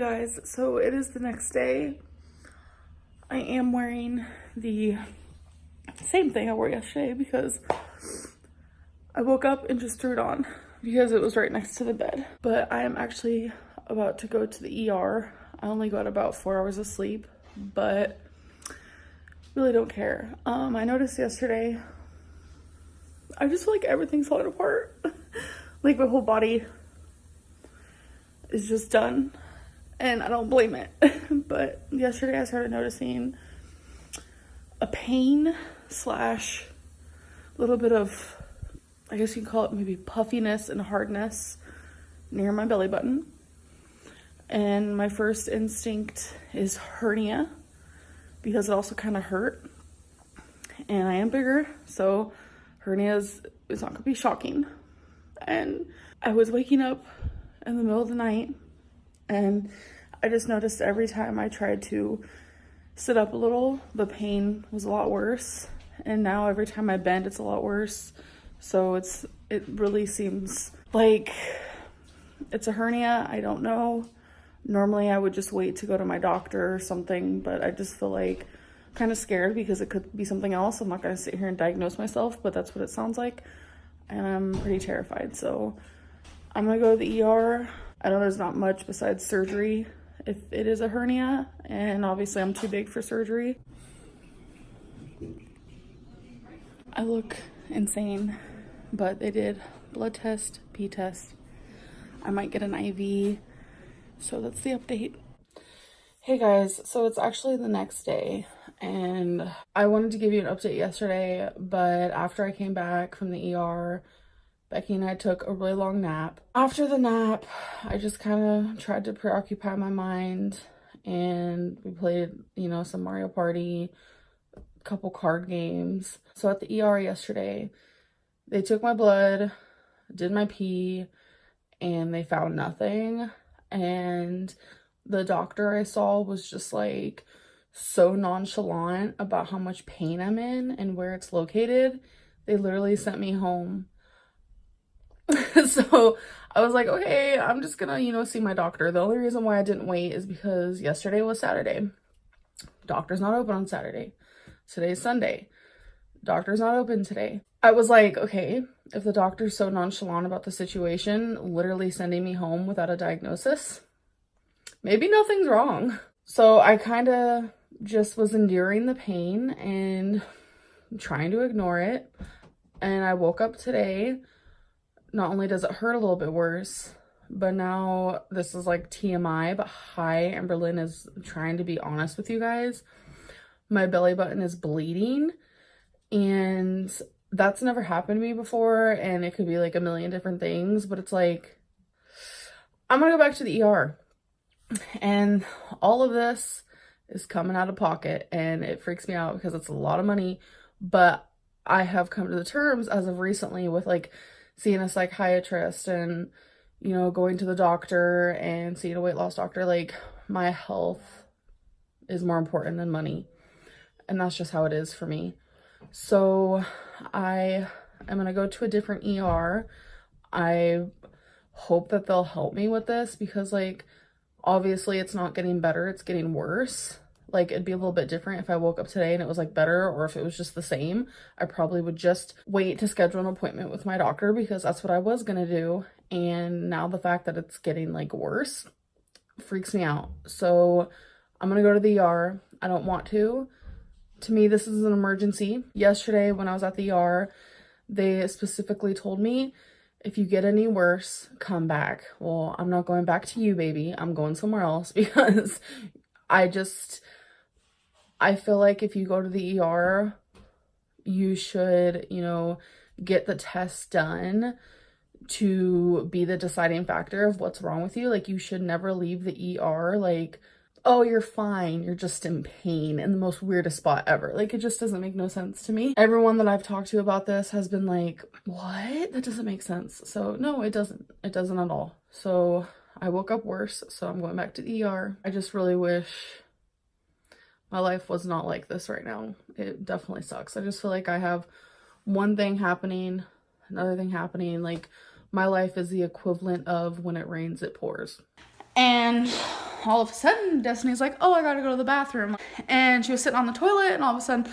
Guys, so it is the next day. I am wearing the same thing I wore yesterday because I woke up and just threw it on because it was right next to the bed. But I am actually about to go to the ER. I only got about 4 hours of sleep, but really don't care. I noticed yesterday, I just feel like everything's falling apart. Like my whole body is just done. And I don't blame it. But yesterday I started noticing a pain slash little bit of, I guess you can call it maybe puffiness and hardness near my belly button. And my first instinct is hernia because it also kind of hurt. And I am bigger, so hernia is not going to be shocking. And I was waking up in the middle of the night, and I just noticed every time I tried to sit up a little, the pain was a lot worse. And now every time I bend, it's a lot worse. So it really seems like it's a hernia. I don't know. Normally I would just wait to go to my doctor or something, but I just feel like kind of scared because it could be something else. I'm not going to sit here and diagnose myself, but that's what it sounds like. And I'm pretty terrified. So I'm going to go to the ER. I know there's not much besides surgery if it is a hernia, and obviously I'm too big for surgery. I look insane, but they did blood test, pee test. I might get an IV, so that's the update. Hey guys, so it's actually the next day, and I wanted to give you an update yesterday, but after I came back from the ER, Becky and I took a really long nap. After the nap, I just kind of tried to preoccupy my mind, and we played, some Mario Party, a couple card games. So at the ER yesterday, they took my blood, did my pee, and they found nothing. And the doctor I saw was just like so nonchalant about how much pain I'm in and where it's located. They literally sent me home. So I was like, okay, I'm just gonna, see my doctor. The only reason why I didn't wait is because yesterday was Saturday. Doctor's not open on Saturday. Today's Sunday. Doctor's not open today. I was like, okay, if the doctor's so nonchalant about the situation, literally sending me home without a diagnosis, maybe nothing's wrong. So I kind of just was enduring the pain and trying to ignore it. And I woke up today. Not only does it hurt a little bit worse, but now this is like TMI, but hi, Amberlynn is trying to be honest with you guys. My belly button is bleeding, and that's never happened to me before, and it could be like a million different things, but it's like, I'm gonna go back to the ER, and all of this is coming out of pocket, and it freaks me out because it's a lot of money, but I have come to the terms as of recently with like seeing a psychiatrist and, going to the doctor and seeing a weight loss doctor. Like, my health is more important than money. And that's just how it is for me. So I am going to go to a different ER. I hope that they'll help me with this because, like, obviously it's not getting better. It's getting worse. Like, it'd be a little bit different if I woke up today and it was like better, or if it was just the same. I probably would just wait to schedule an appointment with my doctor because that's what I was gonna do. And now the fact that it's getting like worse freaks me out. So I'm gonna go to the ER. I don't want to. To me, this is an emergency. Yesterday when I was at the ER, they specifically told me, if you get any worse, come back. Well, I'm not going back to you, baby. I'm going somewhere else because I feel like if you go to the ER, you should, get the test done to be the deciding factor of what's wrong with you. Like, you should never leave the ER like, oh, you're fine, you're just in pain in the most weirdest spot ever. Like, it just doesn't make no sense to me. Everyone that I've talked to about this has been like, what? That doesn't make sense. So no, it doesn't. It doesn't at all. So I woke up worse, so I'm going back to the ER. I just really wish my life was not like this right now. It definitely sucks. I just feel like I have one thing happening, another thing happening. Like, my life is the equivalent of when it rains, it pours. And all of a sudden, Destiny's like, oh, I gotta go to the bathroom. And she was sitting on the toilet, and all of a sudden,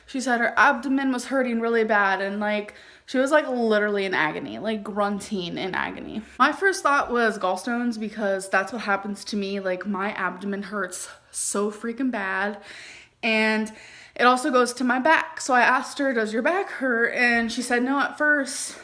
she said her abdomen was hurting really bad, and like, she was like literally in agony, like grunting in agony. My first thought was gallstones, because that's what happens to me. Like, my abdomen hurts so freaking bad, and it also goes to my back. So I asked her, does your back hurt? And she said no at first.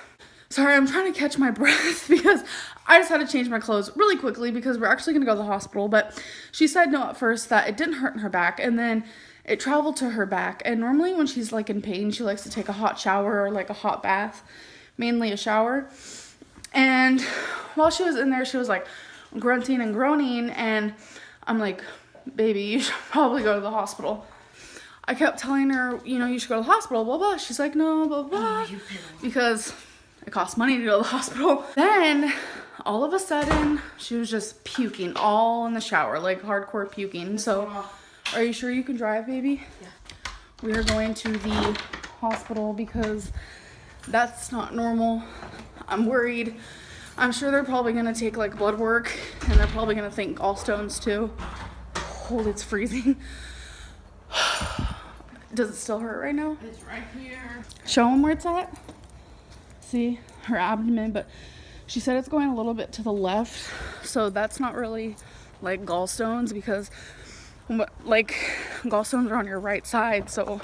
Sorry, I'm trying to catch my breath because I just had to change my clothes really quickly because we're actually gonna go to the hospital. But she said no at first, that it didn't hurt in her back, and then it traveled to her back. And normally when she's like in pain, she likes to take a hot shower or like a hot bath, mainly a shower. And while she was in there, she was like grunting and groaning, and I'm like, baby, you should probably go to the hospital. I kept telling her, you know, you should go to the hospital, blah, blah. She's like, no, blah, blah, because it costs money to go to the hospital. Then, all of a sudden, she was just puking all in the shower, like hardcore puking. So, are you sure you can drive, baby? Yeah. We are going to the hospital because that's not normal. I'm worried. I'm sure they're probably going to take, like, blood work, and they're probably going to think gallstones, too. Hold, it's freezing. Does it still hurt right now? It's right here. Show them where it's at. See, her abdomen, but she said it's going a little bit to the left, so that's not really like gallstones, because like gallstones are on your right side. So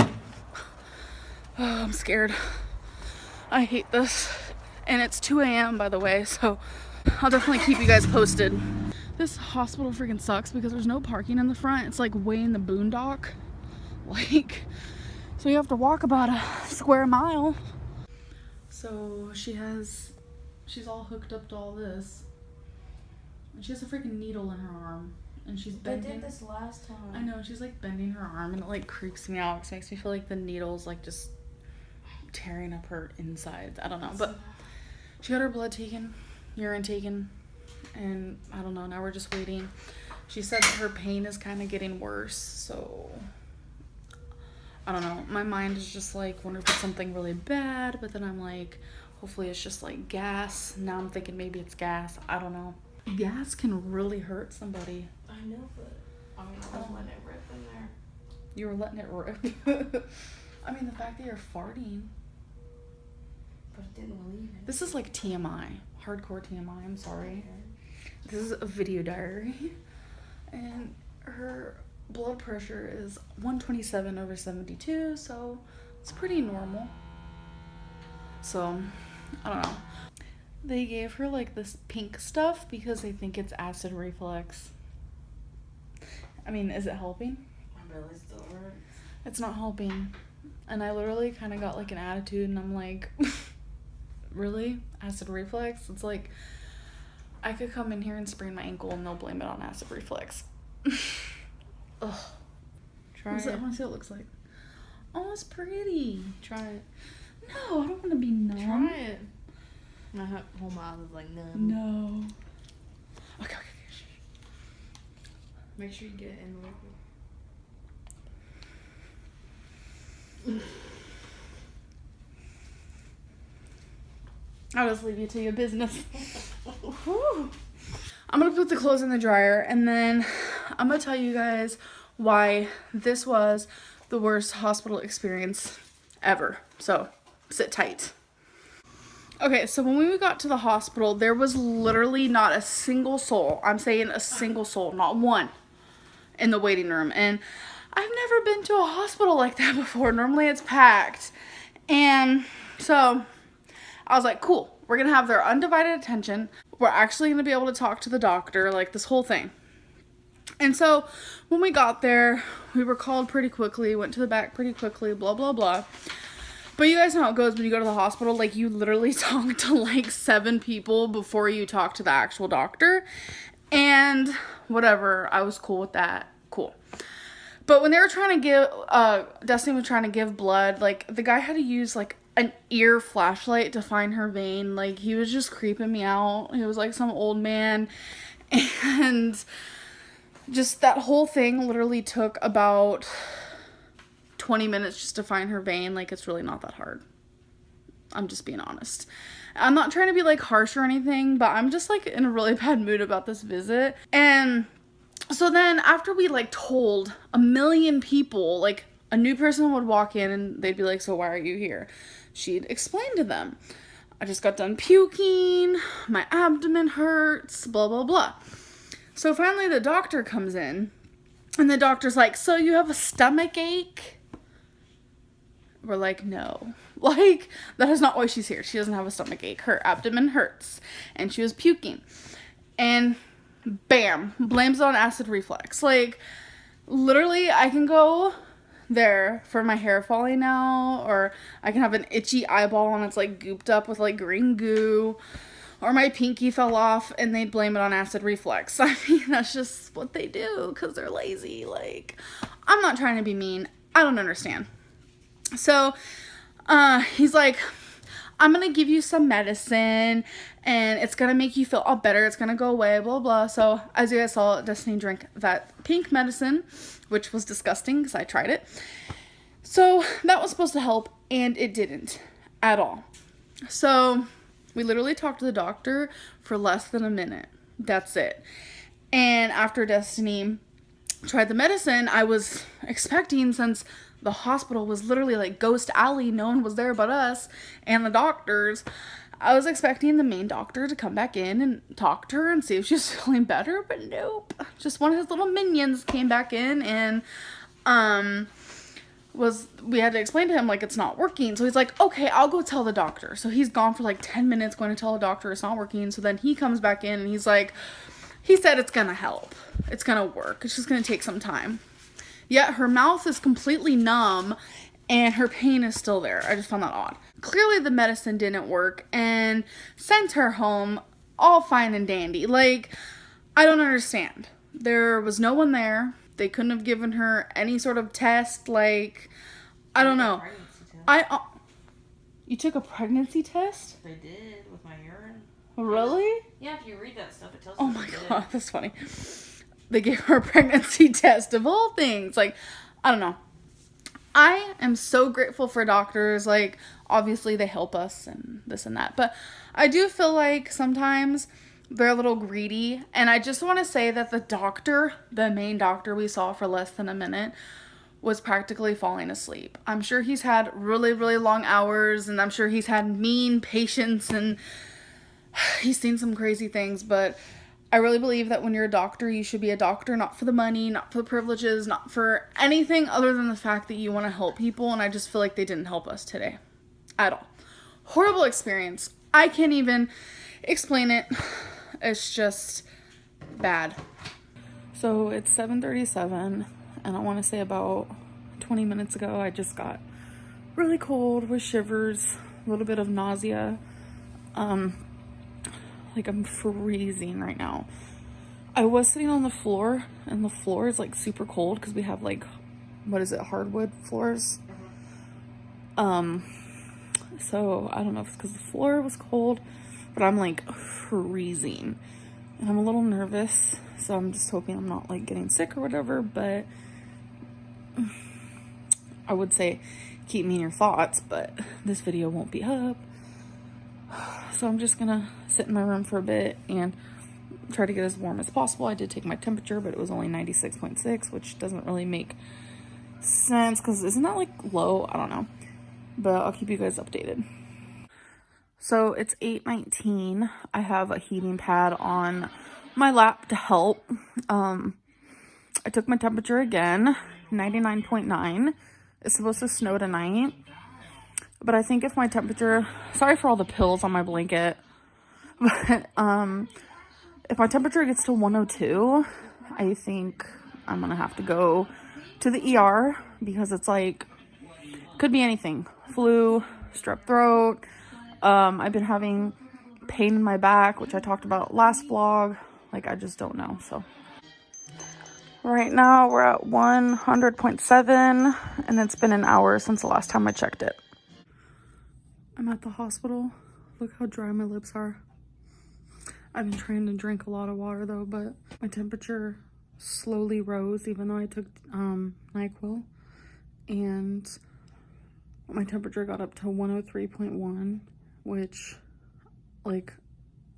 I'm scared. I hate this, and it's 2 a.m. by the way, so I'll definitely keep you guys posted. This hospital freaking sucks because there's no parking in the front. It's like way in the boondock. Like, so you have to walk about a square mile. So she's all hooked up to all this. And she has a freaking needle in her arm. And she's bending. I did this last time. I know, she's like bending her arm, and it like creeps me out. It makes me feel like the needle's like just tearing up her insides. I don't know. But she got her blood taken, urine taken, and I don't know, now we're just waiting. She said that her pain is kind of getting worse, so I don't know. My mind is just like, wonder if it's something really bad, but then I'm like, hopefully it's just like gas. Now I'm thinking maybe it's gas. I don't know. Gas can really hurt somebody. I know, but I mean, I was letting it rip in there. You were letting it rip. I mean, the fact that you're farting. But it didn't leave it. This is like TMI. Hardcore TMI, I'm sorry. This is a video diary. And her blood pressure is 127/72, so it's pretty normal. So, I don't know. They gave her like this pink stuff because they think it's acid reflux. I mean, is it helping? My belly still hurts. It's not helping. And I literally kind of got like an attitude, and I'm like, really? Acid reflux? It's like, I could come in here and sprain my ankle and they'll blame it on acid reflux. Ugh. Try it. I want to see what it looks like. Oh, it's pretty. Try it. No, I don't want to be numb. Try it. My whole mouth is like numb. No. Okay. Make sure you get it in the liquid. I'll just leave you to your business. I'm going to put the clothes in the dryer, and then I'm going to tell you guys why this was the worst hospital experience ever. So, sit tight. Okay, so when we got to the hospital, there was literally not a single soul. I'm saying a single soul, not one, in the waiting room. And I've never been to a hospital like that before. Normally it's packed. And so I was like, cool, we're going to have their undivided attention. We're actually going to be able to talk to the doctor, like this whole thing. And so when we got there, we were called pretty quickly, went to the back pretty quickly, blah, blah, blah. But you guys know how it goes when you go to the hospital. Like, you literally talk to like 7 people before you talk to the actual doctor. And whatever, I was cool with that. Cool. But when they were trying to give, Destiny was trying to give blood, like, the guy had to use like an ear flashlight to find her vein. Like, he was just creeping me out. He was like some old man. And just that whole thing literally took about 20 minutes just to find her vein. Like, it's really not that hard. I'm just being honest. I'm not trying to be like harsh or anything, but I'm just like in a really bad mood about this visit. And So then after we like told a million people, like a new person would walk in and they'd be like, so why are you here? She'd explain to them, I just got done puking, my abdomen hurts, blah, blah, blah. So finally the doctor comes in and the doctor's like, so you have a stomach ache? We're like, no. Like, that is not why she's here. She doesn't have a stomach ache. Her abdomen hurts and she was puking. And bam, blames it on acid reflux. Like, literally, I can go there for my hair falling out, or I can have an itchy eyeball and it's like gooped up with like green goo, or my pinky fell off and they blame it on acid reflux. I mean, that's just what they do because they're lazy. Like, I'm not trying to be mean. I don't understand. So, he's like, I'm going to give you some medicine and it's going to make you feel all better. It's going to go away, blah, blah. So as you guys saw, Destiny drank that pink medicine, which was disgusting because I tried it. So that was supposed to help and it didn't at all. So we literally talked to the doctor for less than a minute. That's it. And after Destiny tried the medicine, I was expecting, since the hospital was literally like ghost alley, no one was there but us and the doctors, I was expecting the main doctor to come back in and talk to her and see if she was feeling better, but nope. Just one of his little minions came back in and we had to explain to him like it's not working. So he's like, okay, I'll go tell the doctor. So he's gone for like 10 minutes going to tell the doctor it's not working. So then he comes back in and he's like, he said it's gonna help. It's gonna work. It's just gonna take some time. Yet her mouth is completely numb and her pain is still there. I just found that odd. Clearly the medicine didn't work and sent her home all fine and dandy. Like, I don't understand. There was no one there. They couldn't have given her any sort of test. Like, I don't know. You took a pregnancy test? I did with my urine. Really? Yeah, if you read that stuff, it tells you. Oh my god, that's funny. They gave her a pregnancy test of all things. Like, I don't know. I am so grateful for doctors. Like, obviously they help us and this and that. But I do feel like sometimes they're a little greedy. And I just want to say that the doctor, the main doctor we saw for less than a minute, was practically falling asleep. I'm sure he's had really, really long hours. And I'm sure he's had mean patients and he's seen some crazy things. But I really believe that when you're a doctor, you should be a doctor, not for the money, not for the privileges, not for anything other than the fact that you want to help people. And I just feel like they didn't help us today at all. Horrible experience. I can't even explain it. It's just bad. So it's 7:37 and I want to say about 20 minutes ago, I just got really cold with shivers, a little bit of nausea. Like, I'm freezing right now. I was sitting on the floor and the floor is like super cold because we have like, what is it, hardwood floors? So I don't know if it's because the floor was cold, but I'm like freezing and I'm a little nervous. So I'm just hoping I'm not like getting sick or whatever, but I would say keep me in your thoughts, but this video won't be up. So I'm just gonna sit in my room for a bit and try to get as warm as possible. I did take my temperature, but it was only 96.6, which doesn't really make sense because isn't that like low? I don't know, but I'll keep you guys updated. So it's 8:19. I have a heating pad on my lap to help. I took my temperature again, 99.9. It's supposed to snow tonight. But I think if my temperature, sorry for all the pills on my blanket, but if my temperature gets to 102, I think I'm gonna have to go to the ER because it's like, could be anything. Flu, strep throat. I've been having pain in my back, which I talked about last vlog. Like, I just don't know, so. Right now we're at 100.7 and it's been an hour since the last time I checked it. I'm at the hospital. Look how dry my lips are. I've been trying to drink a lot of water though, but my temperature slowly rose even though I took NyQuil, and my temperature got up to 103.1, which like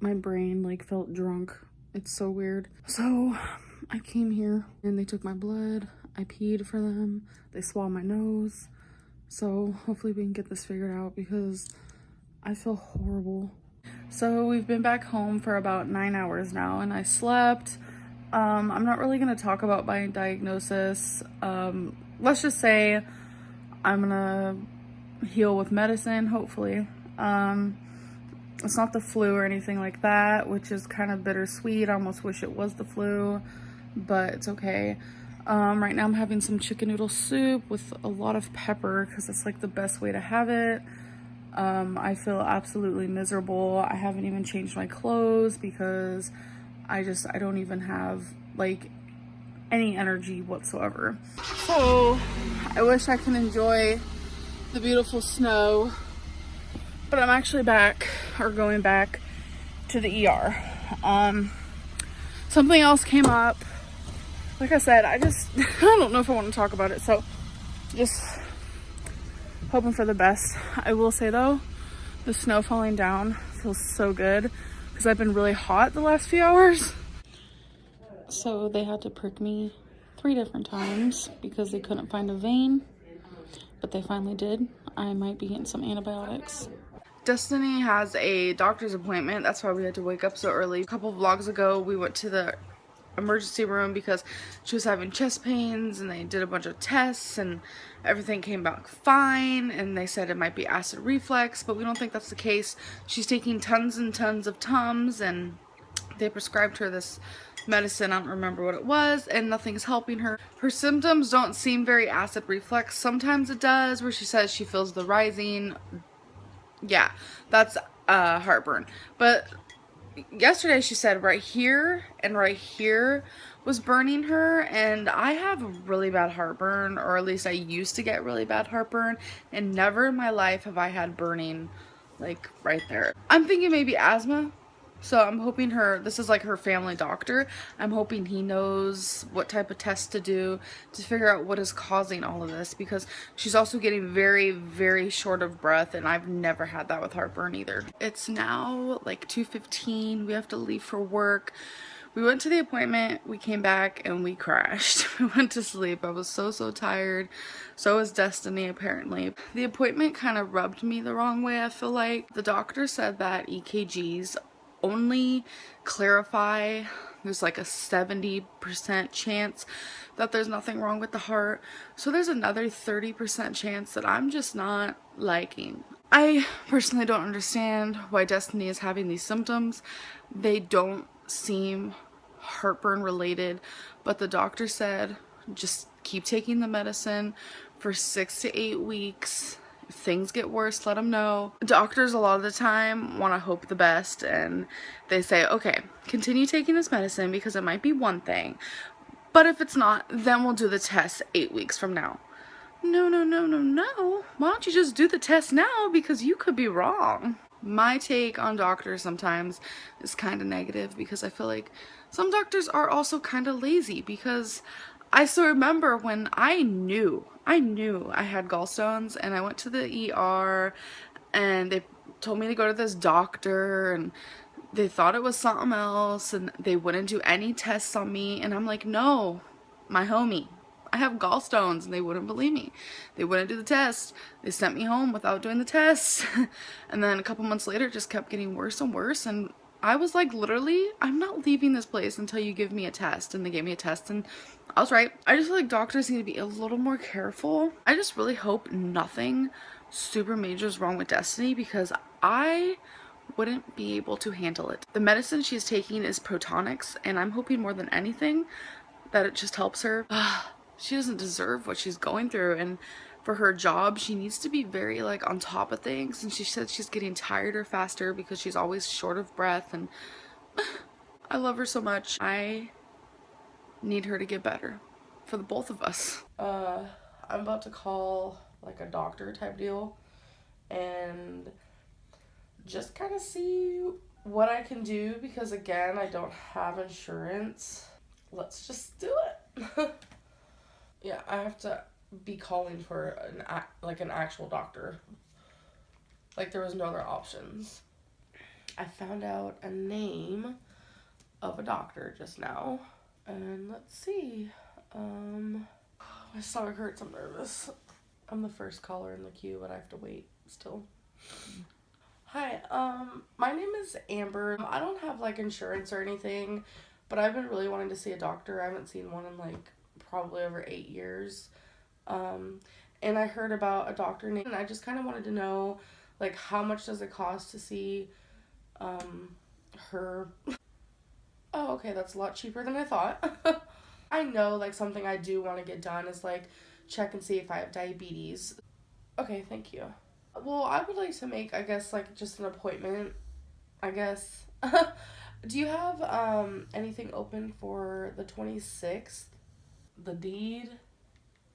my brain like felt drunk. It's so weird. So I came here and they took my blood. I peed for them. They swab my nose. So hopefully we can get this figured out because I feel horrible. So we've been back home for about 9 hours now and I slept. I'm not really going to talk about my diagnosis. Let's just say I'm going to heal with medicine, hopefully. It's not the flu or anything like that, which is kind of bittersweet. I almost wish it was the flu, but it's okay. Right now I'm having some chicken noodle soup with a lot of pepper because it's like the best way to have it. I feel absolutely miserable. I haven't even changed my clothes because I don't even have like any energy whatsoever. So I wish I can enjoy the beautiful snow, but I'm actually going back to the ER. Something else came up. Like I said, I don't know if I want to talk about it, so just hoping for the best. I will say though, the snow falling down feels so good because I've been really hot the last few hours. So they had to prick me 3 different times because they couldn't find a vein, but they finally did. I might be getting some antibiotics. Destiny has a doctor's appointment. That's why we had to wake up so early. A couple vlogs ago, we went to the emergency room because she was having chest pains and they did a bunch of tests and everything came back fine, and they said it might be acid reflux, but we don't think that's the case. She's taking tons and tons of Tums and they prescribed her this medicine, I don't remember what it was, and nothing's helping her. Her symptoms don't seem very acid reflux. Sometimes it does, where she says she feels the rising. Yeah, that's heartburn. But yesterday she said right here and right here was burning her, and I have really bad heartburn, or at least I used to get really bad heartburn, and never in my life have I had burning like right there. I'm thinking maybe asthma. So I'm hoping this is like her family doctor. I'm hoping he knows what type of tests to do to figure out what is causing all of this, because she's also getting very, very short of breath, and I've never had that with heartburn either. It's now like 2:15. We have to leave for work. We went to the appointment, we came back, and we crashed. We went to sleep. I was so tired. So was Destiny, apparently. The appointment kind of rubbed me the wrong way, I feel like. The doctor said that EKGs only clarify there's like a 70% chance that there's nothing wrong with the heart, so there's another 30% chance that I'm just not liking. I personally don't understand why Destiny is having these symptoms. They don't seem heartburn related, but the doctor said just keep taking the medicine for 6 to 8 weeks. If things get worse, let them know. Doctors a lot of the time want to hope the best, and they say, okay, continue taking this medicine because it might be one thing, but if it's not, then we'll do the test 8 weeks from now. No. Why don't you just do the test now, because you could be wrong. My take on doctors sometimes is kind of negative, because I feel like some doctors are also kind of lazy, because I still remember when I knew I had gallstones, and I went to the ER and they told me to go to this doctor, and they thought it was something else, and they wouldn't do any tests on me, and I'm like, no, my homie, I have gallstones, and they wouldn't believe me. They wouldn't do the test. They sent me home without doing the test. And then a couple months later it just kept getting worse and worse, and I was like, literally, I'm not leaving this place until you give me a test. And they gave me a test, and I was right. I just feel like doctors need to be a little more careful. I just really hope nothing super major is wrong with Destiny, because I wouldn't be able to handle it. The medicine she's taking is Protonics, and I'm hoping more than anything that it just helps her. She doesn't deserve what she's going through, and for her job she needs to be very like on top of things, and she said she's getting tireder faster because she's always short of breath, and I love her so much. I need her to get better for the both of us. I'm about to call like a doctor type deal and just kind of see what I can do, because again, I don't have insurance. Let's just do it. Yeah, I have to be calling for an actual doctor. Like, there was no other options. I found out a name of a doctor just now. And let's see. My stomach hurts. I'm nervous. I'm the first caller in the queue, but I have to wait still. Hi, my name is Amber. I don't have like insurance or anything, but I've been really wanting to see a doctor. I haven't seen one in like probably over 8 years. And I heard about a doctor named, and I just kind of wanted to know like how much does it cost to see her. Oh, okay, that's a lot cheaper than I thought. I know like something I do want to get done is like check and see if I have diabetes. Okay, thank you. Well, I would like to make, I guess, like just an appointment, I guess. Do you have anything open for the 26th? The deed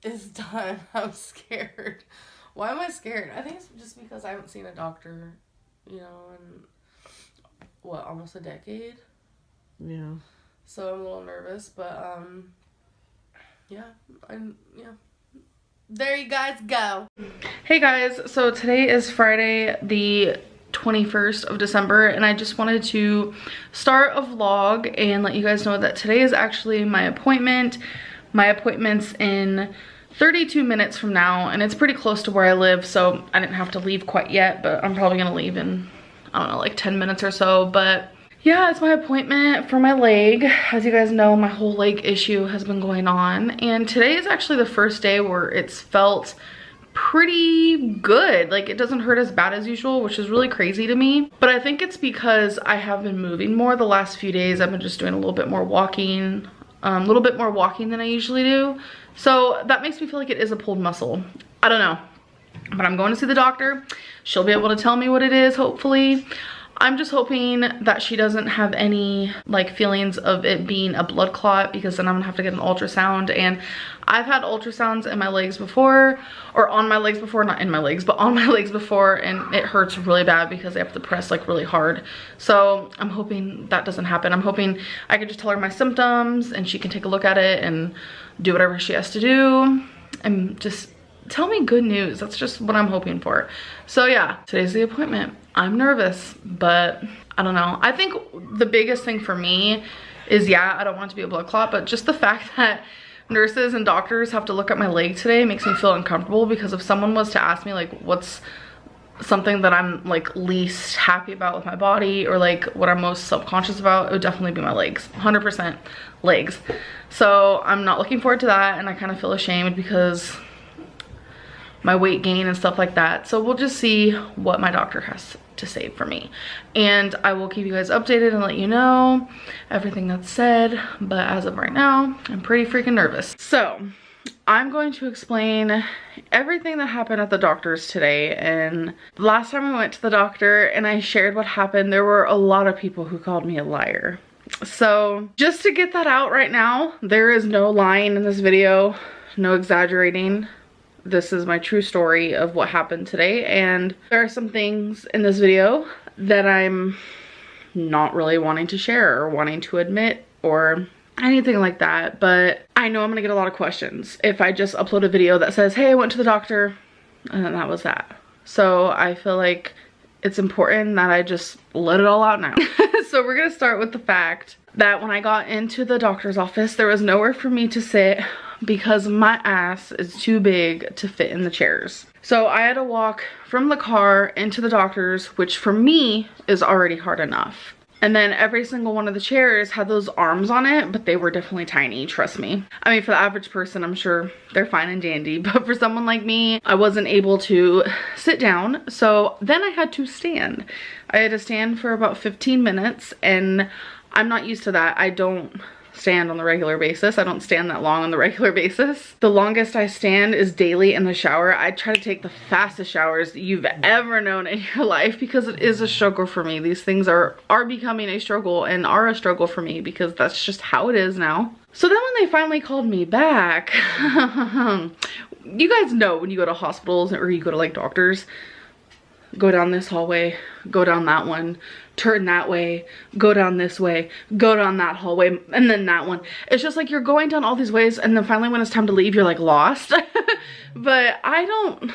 is done. I'm scared. Why am I scared? I think it's just because I haven't seen a doctor, you know, in what, almost a decade? Yeah. So I'm a little nervous, but yeah. There you guys go. Hey guys, so today is Friday the 21st of December, and I just wanted to start a vlog and let you guys know that today is actually my appointment. My appointment's in 32 minutes from now, and it's pretty close to where I live, so I didn't have to leave quite yet, but I'm probably gonna leave in, I don't know, like 10 minutes or so. But yeah, it's my appointment for my leg. As you guys know, my whole leg issue has been going on, and today is actually the first day where it's felt pretty good. Like, it doesn't hurt as bad as usual, which is really crazy to me. But I think it's because I have been moving more the last few days. I've been just doing a little bit more walking, than I usually do. So that makes me feel like it is a pulled muscle. I don't know, but I'm going to see the doctor. She'll be able to tell me what it is, hopefully. I'm just hoping that she doesn't have any like feelings of it being a blood clot, because then I'm gonna have to get an ultrasound. And I've had ultrasounds in my legs before, or on my legs before, not in my legs, but on my legs before, and it hurts really bad because they have to press like really hard. So I'm hoping that doesn't happen. I'm hoping I can just tell her my symptoms and she can take a look at it and do whatever she has to do and just tell me good news. That's just what I'm hoping for. So yeah, today's the appointment. I'm nervous, but I don't know. I think the biggest thing for me is, yeah, I don't want it to be a blood clot, but just the fact that nurses and doctors have to look at my leg today makes me feel uncomfortable, because if someone was to ask me like what's something that I'm like least happy about with my body, or like what I'm most subconscious about, it would definitely be my legs. 100% legs. So I'm not looking forward to that, and I kind of feel ashamed because my weight gain and stuff like that. So we'll just see what my doctor has to say for me, and I will keep you guys updated and let you know everything that's said. But as of right now, I'm pretty freaking nervous. So I'm going to explain everything that happened at the doctor's today. And last time I went to the doctor and I shared what happened, there were a lot of people who called me a liar. So just to get that out right now, there is no lying in this video, no exaggerating. This is my true story of what happened today, and there are some things in this video that I'm not really wanting to share or wanting to admit or anything like that, but I know I'm gonna get a lot of questions if I just upload a video that says, hey, I went to the doctor, and then that was that. So I feel like it's important that I just let it all out now. So we're gonna start with the fact that when I got into the doctor's office, there was nowhere for me to sit because my ass is too big to fit in the chairs. So I had to walk from the car into the doctor's, which for me is already hard enough. And then every single one of the chairs had those arms on it, but they were definitely tiny, trust me. I mean, for the average person, I'm sure they're fine and dandy, but for someone like me, I wasn't able to sit down. So then I had to stand. I had to stand for about 15 minutes, and I'm not used to that. I don't stand on the regular basis. I don't stand that long on the regular basis. The longest I stand is daily in the shower. I try to take the fastest showers that you've ever known in your life, because it is a struggle for me. These things are becoming a struggle, and are a struggle for me, because that's just how it is now. So then when they finally called me back, you guys know when you go to hospitals or you go to like doctors, go down this hallway, go down that one, turn that way, go down this way, go down that hallway, and then that one. It's just like you're going down all these ways, and then finally when it's time to leave, you're like lost. But I don't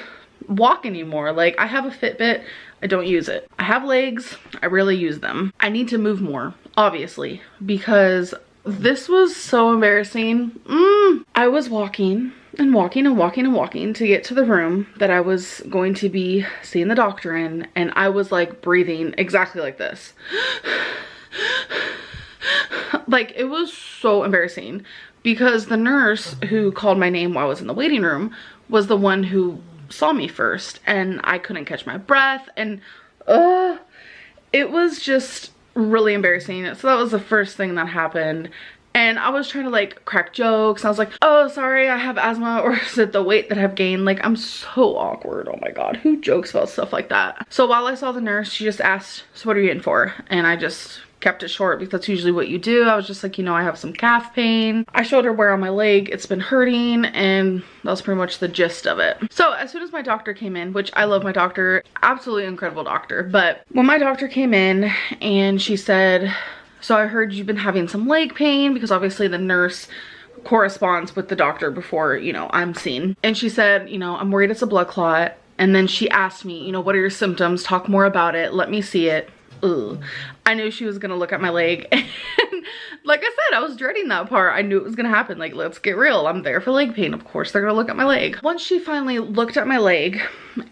walk anymore. Like, I have a Fitbit, I don't use it. I have legs, I rarely use them. I need to move more, obviously, because This was so embarrassing. I was walking and walking and walking and walking to get to the room that I was going to be seeing the doctor in, and I was like breathing exactly like this. Like, it was so embarrassing because the nurse who called my name while I was in the waiting room was the one who saw me first, and I couldn't catch my breath, and it was just really embarrassing. So that was the first thing that happened. And I was trying to like crack jokes. I was like, oh, sorry, I have asthma, or is it the weight that I've gained? Like, I'm so awkward. Oh my God, who jokes about stuff like that? So while I saw the nurse, she just asked, so what are you in for? And I just kept it short because that's usually what you do. I was just like, you know, I have some calf pain. I showed her where on my leg it's been hurting, and that was pretty much the gist of it. So as soon as my doctor came in, which I love my doctor, absolutely incredible doctor, but when my doctor came in and she said, so I heard you've been having some leg pain, because obviously the nurse corresponds with the doctor before, you know, I'm seen. And she said, you know, I'm worried it's a blood clot. And then she asked me, you know, what are your symptoms? Talk more about it. Let me see it. Ugh. I knew she was gonna look at my leg. And like I said, I was dreading that part. I knew it was gonna happen. Like, let's get real. I'm there for leg pain. Of course they're gonna look at my leg. Once she finally looked at my leg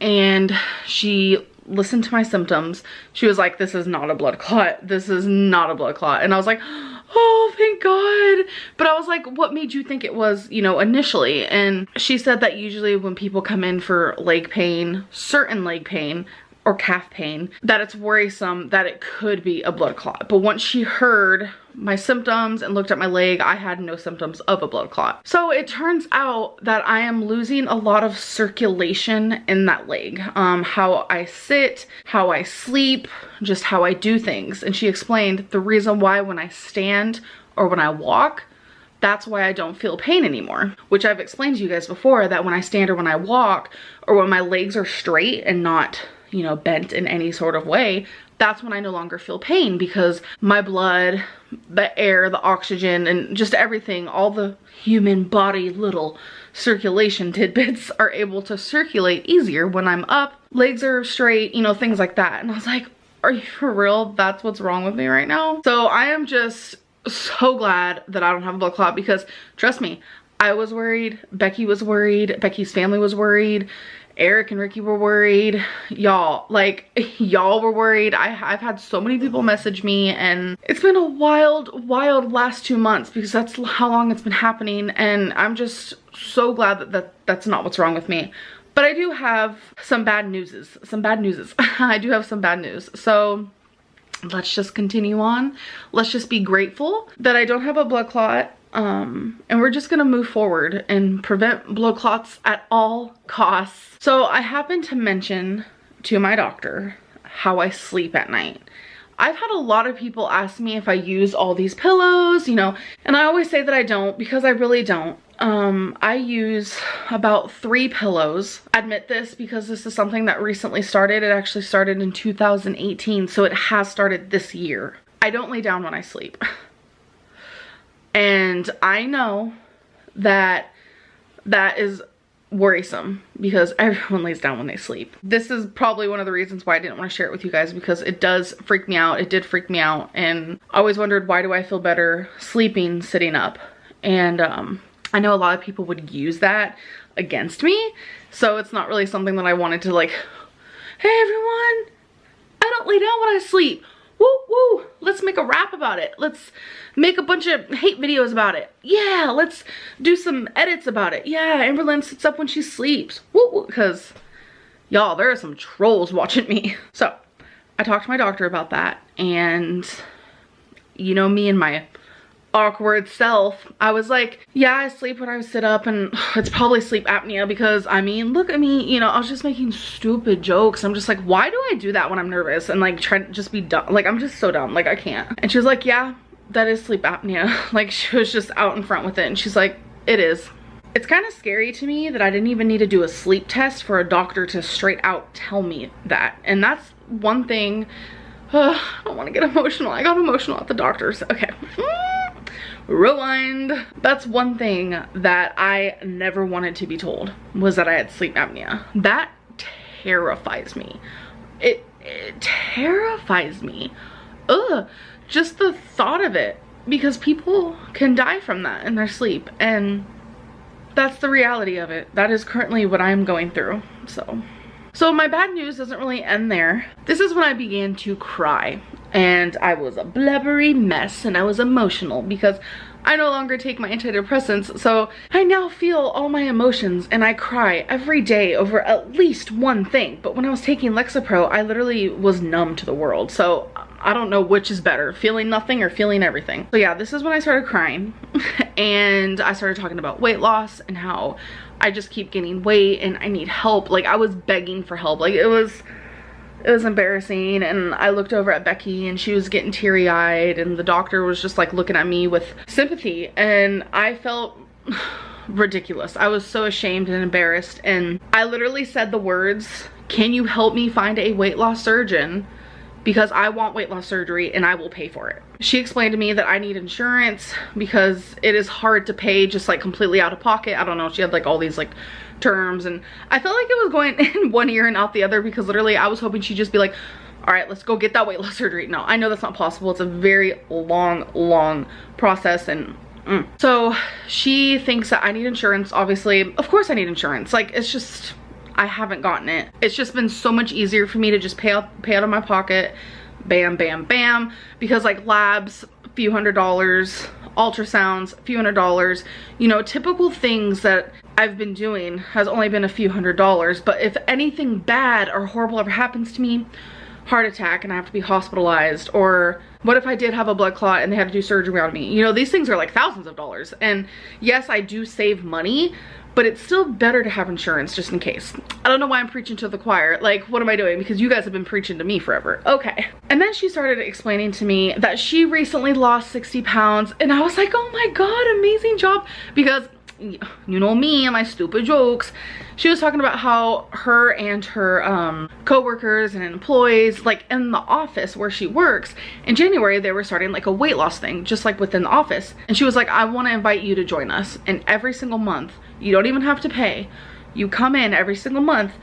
and she listened to my symptoms, she was like, this is not a blood clot. This is not a blood clot. And I was like, oh, thank God. But I was like, what made you think it was, you know, initially? And she said that usually when people come in for leg pain, certain leg pain, or calf pain, that it's worrisome that it could be a blood clot. But once she heard my symptoms and looked at my leg, I had no symptoms of a blood clot. So it turns out that I am losing a lot of circulation in that leg. How I sit, how I sleep, just how I do things. And she explained the reason why when I stand or when I walk, that's why I don't feel pain anymore, which I've explained to you guys before, that when I stand or when I walk, or when my legs are straight and not, you know, bent in any sort of way, that's when I no longer feel pain, because my blood, the air, the oxygen, and just everything, all the human body little circulation tidbits are able to circulate easier when I'm up, legs are straight, you know, things like that. And I was like, are you for real? That's what's wrong with me right now? So I am just so glad that I don't have a blood clot, because trust me, I was worried, Becky was worried, Becky's family was worried, Eric and Ricky were worried, y'all, like, y'all were worried. I've had so many people message me, and it's been a wild last 2 months, because that's how long it's been happening, and I'm just so glad that that's not what's wrong with me. But I do have some bad news. I do have some bad news. So let's just continue on. Let's just be grateful that I don't have a blood clot. And we're just gonna move forward and prevent blood clots at all costs. So I happened to mention to my doctor how I sleep at night. I've had a lot of people ask me if I use all these pillows, you know, and I always say that I don't, because I really don't. I use about 3 pillows. I admit this because this is something that recently started. It actually started in 2018, so it has started this year. I don't lay down when I sleep. And I know that that is worrisome, because everyone lays down when they sleep. This is probably one of the reasons why I didn't want to share it with you guys, because it does freak me out. It did freak me out, and I always wondered, why do I feel better sleeping sitting up? And I know a lot of people would use that against me, so it's not really something that I wanted to like, hey everyone, I don't lay down when I sleep. Woo woo, let's make a rap about it. Let's make a bunch of hate videos about it. Yeah, let's do some edits about it. Yeah, Amberlynn sits up when she sleeps. Woo woo, because y'all, there are some trolls watching me. So I talked to my doctor about that, and you know me and my awkward self, I was like, yeah, I sleep when I sit up, and it's probably sleep apnea, because I mean, look at me, you know, I was just making stupid jokes. I'm just like, why do I do that when I'm nervous and like try to just be dumb? Like, I'm just so dumb, like I can't. And she was like, yeah, that is sleep apnea. Like, she was just out in front with it, and she's like, it is. It's kind of scary to me that I didn't even need to do a sleep test for a doctor to straight out tell me that. And that's one thing. I don't want to get emotional. I got emotional at the doctor's. Okay. Rewind. That's one thing that I never wanted to be told, was that I had sleep apnea. That terrifies me. It terrifies me. Ugh, just the thought of it because people can die from that in their sleep, and that's the reality of it. That is currently what I'm going through. So my bad news doesn't really end there. This is when I began to cry, and I was a blubbery mess, and I was emotional because I no longer take my antidepressants, so I now feel all my emotions, and I cry every day over at least one thing. But when I was taking Lexapro, I literally was numb to the world. So I don't know which is better, feeling nothing or feeling everything. So yeah, this is when I started crying and I started talking about weight loss and how I just keep gaining weight and I need help. Like, I was begging for help. Like, it was embarrassing. And I looked over at Becky and she was getting teary-eyed, and the doctor was just like looking at me with sympathy, and I felt ridiculous. I was so ashamed and embarrassed, and I literally said the words, "Can you help me find a weight loss surgeon? Because I want weight loss surgery and I will pay for it." She explained to me that I need insurance because it is hard to pay just like completely out of pocket. I don't know, she had like all these like terms, and I felt like it was going in one ear and out the other, because literally I was hoping she'd just be like, all right, let's go get that weight loss surgery. No, I know that's not possible. It's a very long process, and so she thinks that I need insurance. Obviously, of course I need insurance. Like, it's just, I haven't gotten it. It's just been so much easier for me to just pay out of my pocket, bam, bam, bam, because like labs, a few $100s, ultrasounds, a few $100s, you know, typical things that I've been doing has only been a few $100s. But if anything bad or horrible ever happens to me, heart attack and I have to be hospitalized, or what if I did have a blood clot and they had to do surgery on me, you know, these things are like thousands of dollars. And yes, I do save money, but it's still better to have insurance just in case. I don't know why I'm preaching to the choir. Like, what am I doing? Because you guys have been preaching to me forever. Okay. And then she started explaining to me that she recently lost 60 pounds. And I was like, oh my God, amazing job. Because you know me and my stupid jokes. She was talking about how her and her co-workers and employees, like in the office where she works, in January they were starting like a weight loss thing, just like within the office. And she was like, I want to invite you to join us, and every single month, you don't even have to pay, you come in every single month,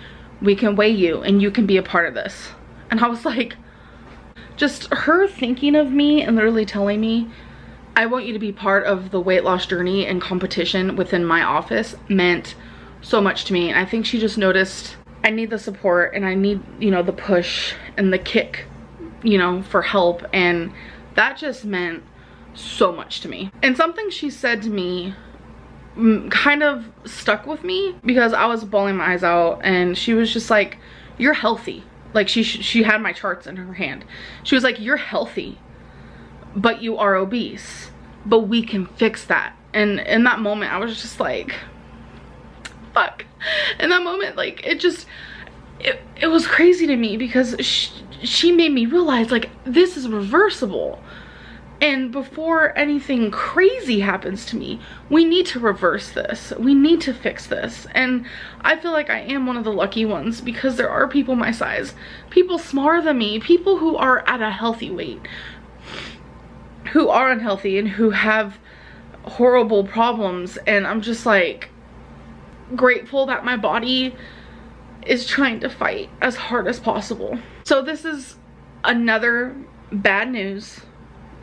we can weigh you and you can be a part of this. And I was like, just her thinking of me and literally telling me, I want you to be part of the weight loss journey and competition within my office, meant so much to me. And I think she just noticed I need the support and I need, you know, the push and the kick, you know, for help. And that just meant so much to me. And something she said to me kind of stuck with me, because I was bawling my eyes out, and she was just like, you're healthy. Like, she had my charts in her hand. She was like, you're healthy, but you are obese, but we can fix that. And in that moment, I was just like, fuck. In that moment, like, it was crazy to me, because she made me realize, like, this is reversible. And before anything crazy happens to me, we need to reverse this. We need to fix this. And I feel like I am one of the lucky ones, because there are people my size, people smaller than me, people who are at a healthy weight, who are unhealthy and who have horrible problems. And I'm just like grateful that my body is trying to fight as hard as possible. So this is another bad news,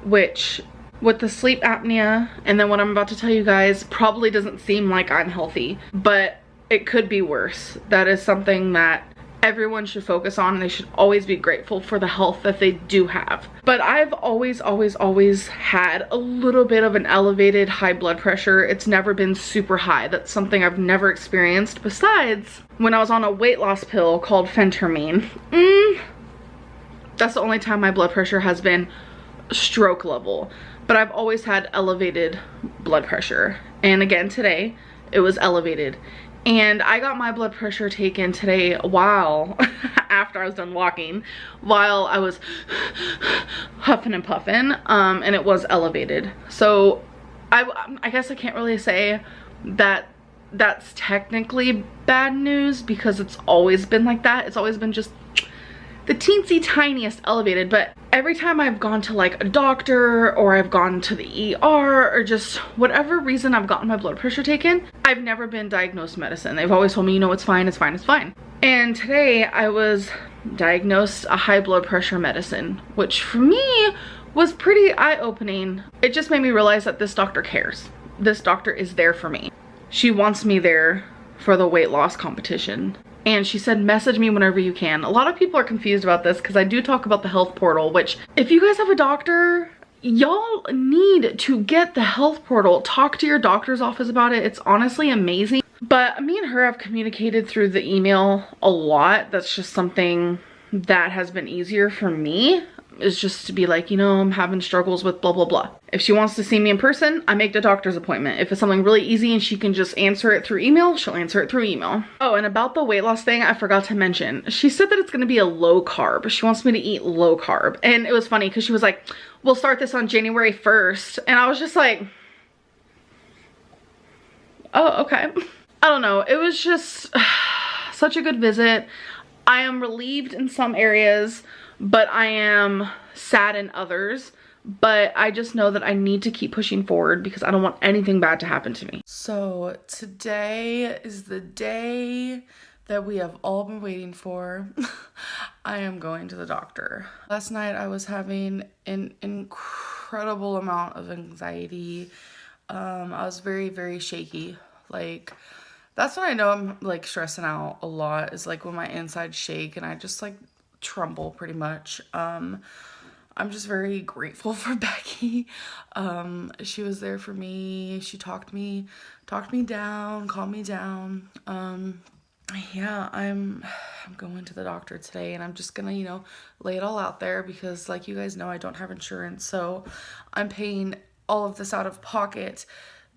which with the sleep apnea and then what I'm about to tell you guys probably doesn't seem like I'm healthy, but it could be worse. That is something that everyone should focus on, and they should always be grateful for the health that they do have. But I've always had a little bit of an elevated high blood pressure. It's never been super high. That's something I've never experienced, besides when I was on a weight loss pill called phentermine. That's the only time my blood pressure has been stroke level. But I've always had elevated blood pressure, and again today it was elevated. And I got my blood pressure taken today while, after I was done walking, while I was huffing and puffing, and it was elevated. So I guess I can't really say that that's technically bad news, because it's always been like that. It's always been just the teensy tiniest elevated. But every time I've gone to like a doctor, or I've gone to the ER, or just whatever reason I've gotten my blood pressure taken, I've never been diagnosed medicine. They've always told me, you know, it's fine, it's fine, it's fine. And today I was diagnosed a high blood pressure medicine, which for me was pretty eye-opening. It just made me realize that this doctor cares. This doctor is there for me. She wants me there for the weight loss competition. And she said, message me whenever you can. A lot of people are confused about this because I do talk about the health portal, which if you guys have a doctor, y'all need to get the health portal. Talk to your doctor's office about it. It's honestly amazing. But me and her have communicated through the email a lot. That's just something that has been easier for me, is just to be like, you know, I'm having struggles with blah, blah, blah. If she wants to see me in person, I make the doctor's appointment. If it's something really easy and she can just answer it through email, she'll answer it through email. Oh, and about the weight loss thing, I forgot to mention. She said that it's gonna be a low carb. She wants me to eat low carb. And it was funny because she was like, we'll start this on January 1st. And I was just like, oh, okay. I don't know. It was just such a good visit. I am relieved in some areas, but I am sad in others. But I just know that I need to keep pushing forward because I don't want anything bad to happen to me. So today is the day that we have all been waiting for. I am going to the doctor. Last night I was having an incredible amount of anxiety. I was very, very shaky. Like, that's when I know I'm like stressing out a lot, is like when my insides shake and I just like tremble pretty much. I'm just very grateful for Becky. She was there for me. She talked me down, calmed me down. Yeah, I'm going to the doctor today, and I'm just gonna, you know, lay it all out there because, like you guys know, I don't have insurance, so I'm paying all of this out of pocket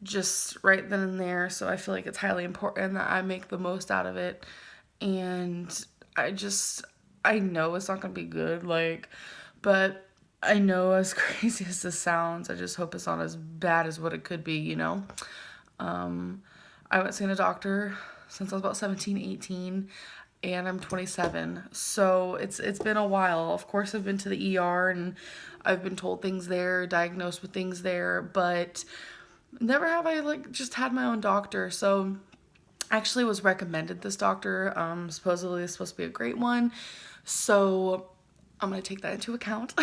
just right then and there. So I feel like it's highly important that I make the most out of it. And I know it's not gonna be good, like, but I know, as crazy as this sounds, I just hope it's not as bad as what it could be, you know? I haven't seen a doctor since I was about 17, 18, and I'm 27. So it's been a while. Of course, I've been to the ER and I've been told things there, diagnosed with things there, but never have I like just had my own doctor. So I actually was recommended this doctor. Supposedly it's supposed to be a great one. So I'm gonna take that into account.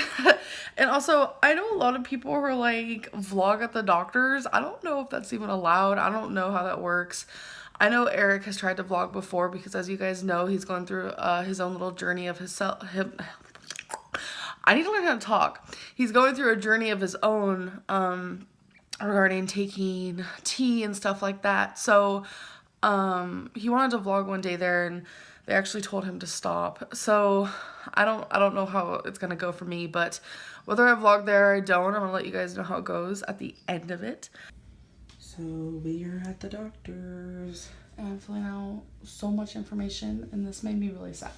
And also, I know a lot of people who are like vlog at the doctors. I don't know if that's even allowed. I don't know how that works. I know Eric has tried to vlog before because, as you guys know, he's going through his own little journey of I need to learn how to talk. He's going through a journey of his own regarding taking tea and stuff like that. So he wanted to vlog one day there, and they actually told him to stop. So I don't know how it's gonna go for me, but whether I vlog there or I don't, I'm gonna let you guys know how it goes at the end of it. So we are at the doctor's, and I'm filling out so much information, and this made me really sad.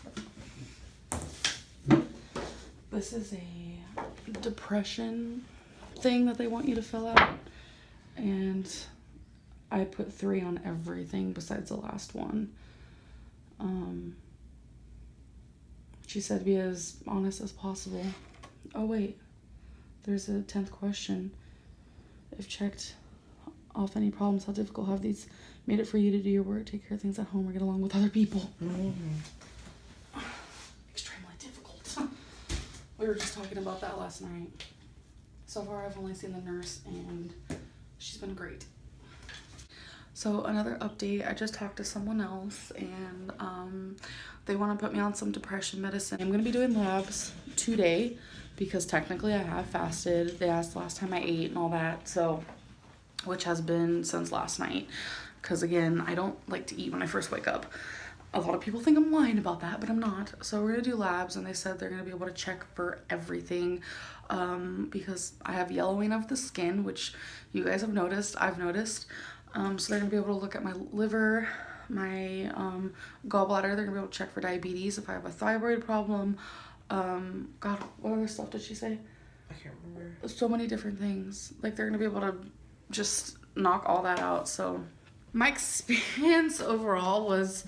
This is a depression thing that they want you to fill out, and I put 3 on everything besides the last one. She said be as honest as possible. Oh wait, there's a 10th question. If checked off any problems, how difficult have these made it for you to do your work, take care of things at home, or get along with other people? Extremely difficult. We were just talking about that last night. So far I've only seen the nurse, and she's been great. So another update, I just talked to someone else, and they want to put me on some depression medicine. I'm going to be doing labs today because technically I have fasted. They asked the last time I ate and all that, so, which has been since last night, because again, I don't like to eat when I first wake up. A lot of people think I'm lying about that, but I'm not. So we're going to do labs, and they said they're going to be able to check for everything because I have yellowing of the skin, which you guys have noticed, I've noticed. So they're gonna be able to look at my liver, my gallbladder. They're gonna be able to check for diabetes, if I have a thyroid problem. God, what other stuff did she say? I can't remember. So many different things. Like, they're gonna be able to just knock all that out. So my experience overall was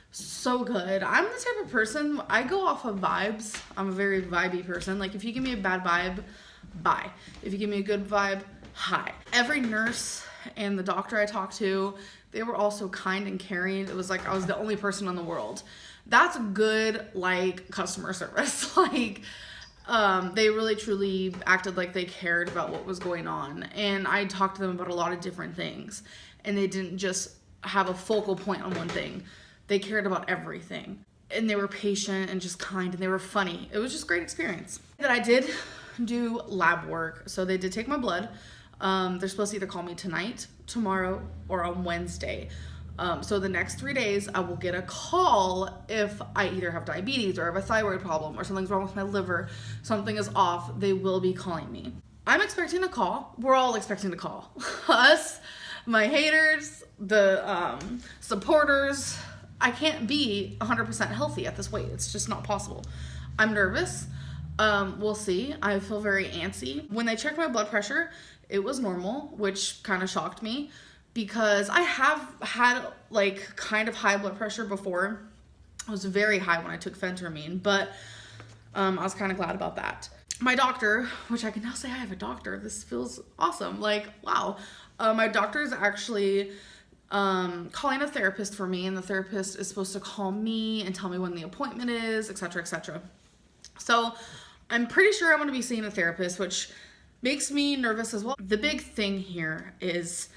so good. I'm the type of person, I go off of vibes. I'm a very vibey person. Like, if you give me a bad vibe, bye. If you give me a good vibe, hi. Every nurse and the doctor I talked to, they were all so kind and caring. It was like I was the only person in the world. That's good, like, customer service. Like, They really truly acted like they cared about what was going on. And I talked to them about a lot of different things. And they didn't just have a focal point on one thing. They cared about everything. And they were patient and just kind, and they were funny. It was just a great experience. That I did do lab work. So they did take my blood. They're supposed to either call me tonight, tomorrow, or on Wednesday. So the next 3 days, I will get a call if I either have diabetes or have a thyroid problem or something's wrong with my liver, something is off, they will be calling me. I'm expecting a call. We're all expecting a call. Us, my haters, the supporters. I can't be 100% healthy at this weight. It's just not possible. I'm nervous. We'll see. I feel very antsy. When they checked my blood pressure, it was normal, which kind of shocked me because I have had like kind of high blood pressure before. It was very high when I took phentermine, but I was kind of glad about that. My doctor, which I can now say I have a doctor. This feels awesome. Like, wow. My doctor is actually calling a therapist for me, and the therapist is supposed to call me and tell me when the appointment is, etc., etc. So I'm pretty sure I'm going to be seeing a therapist, which makes me nervous as well. The big thing here is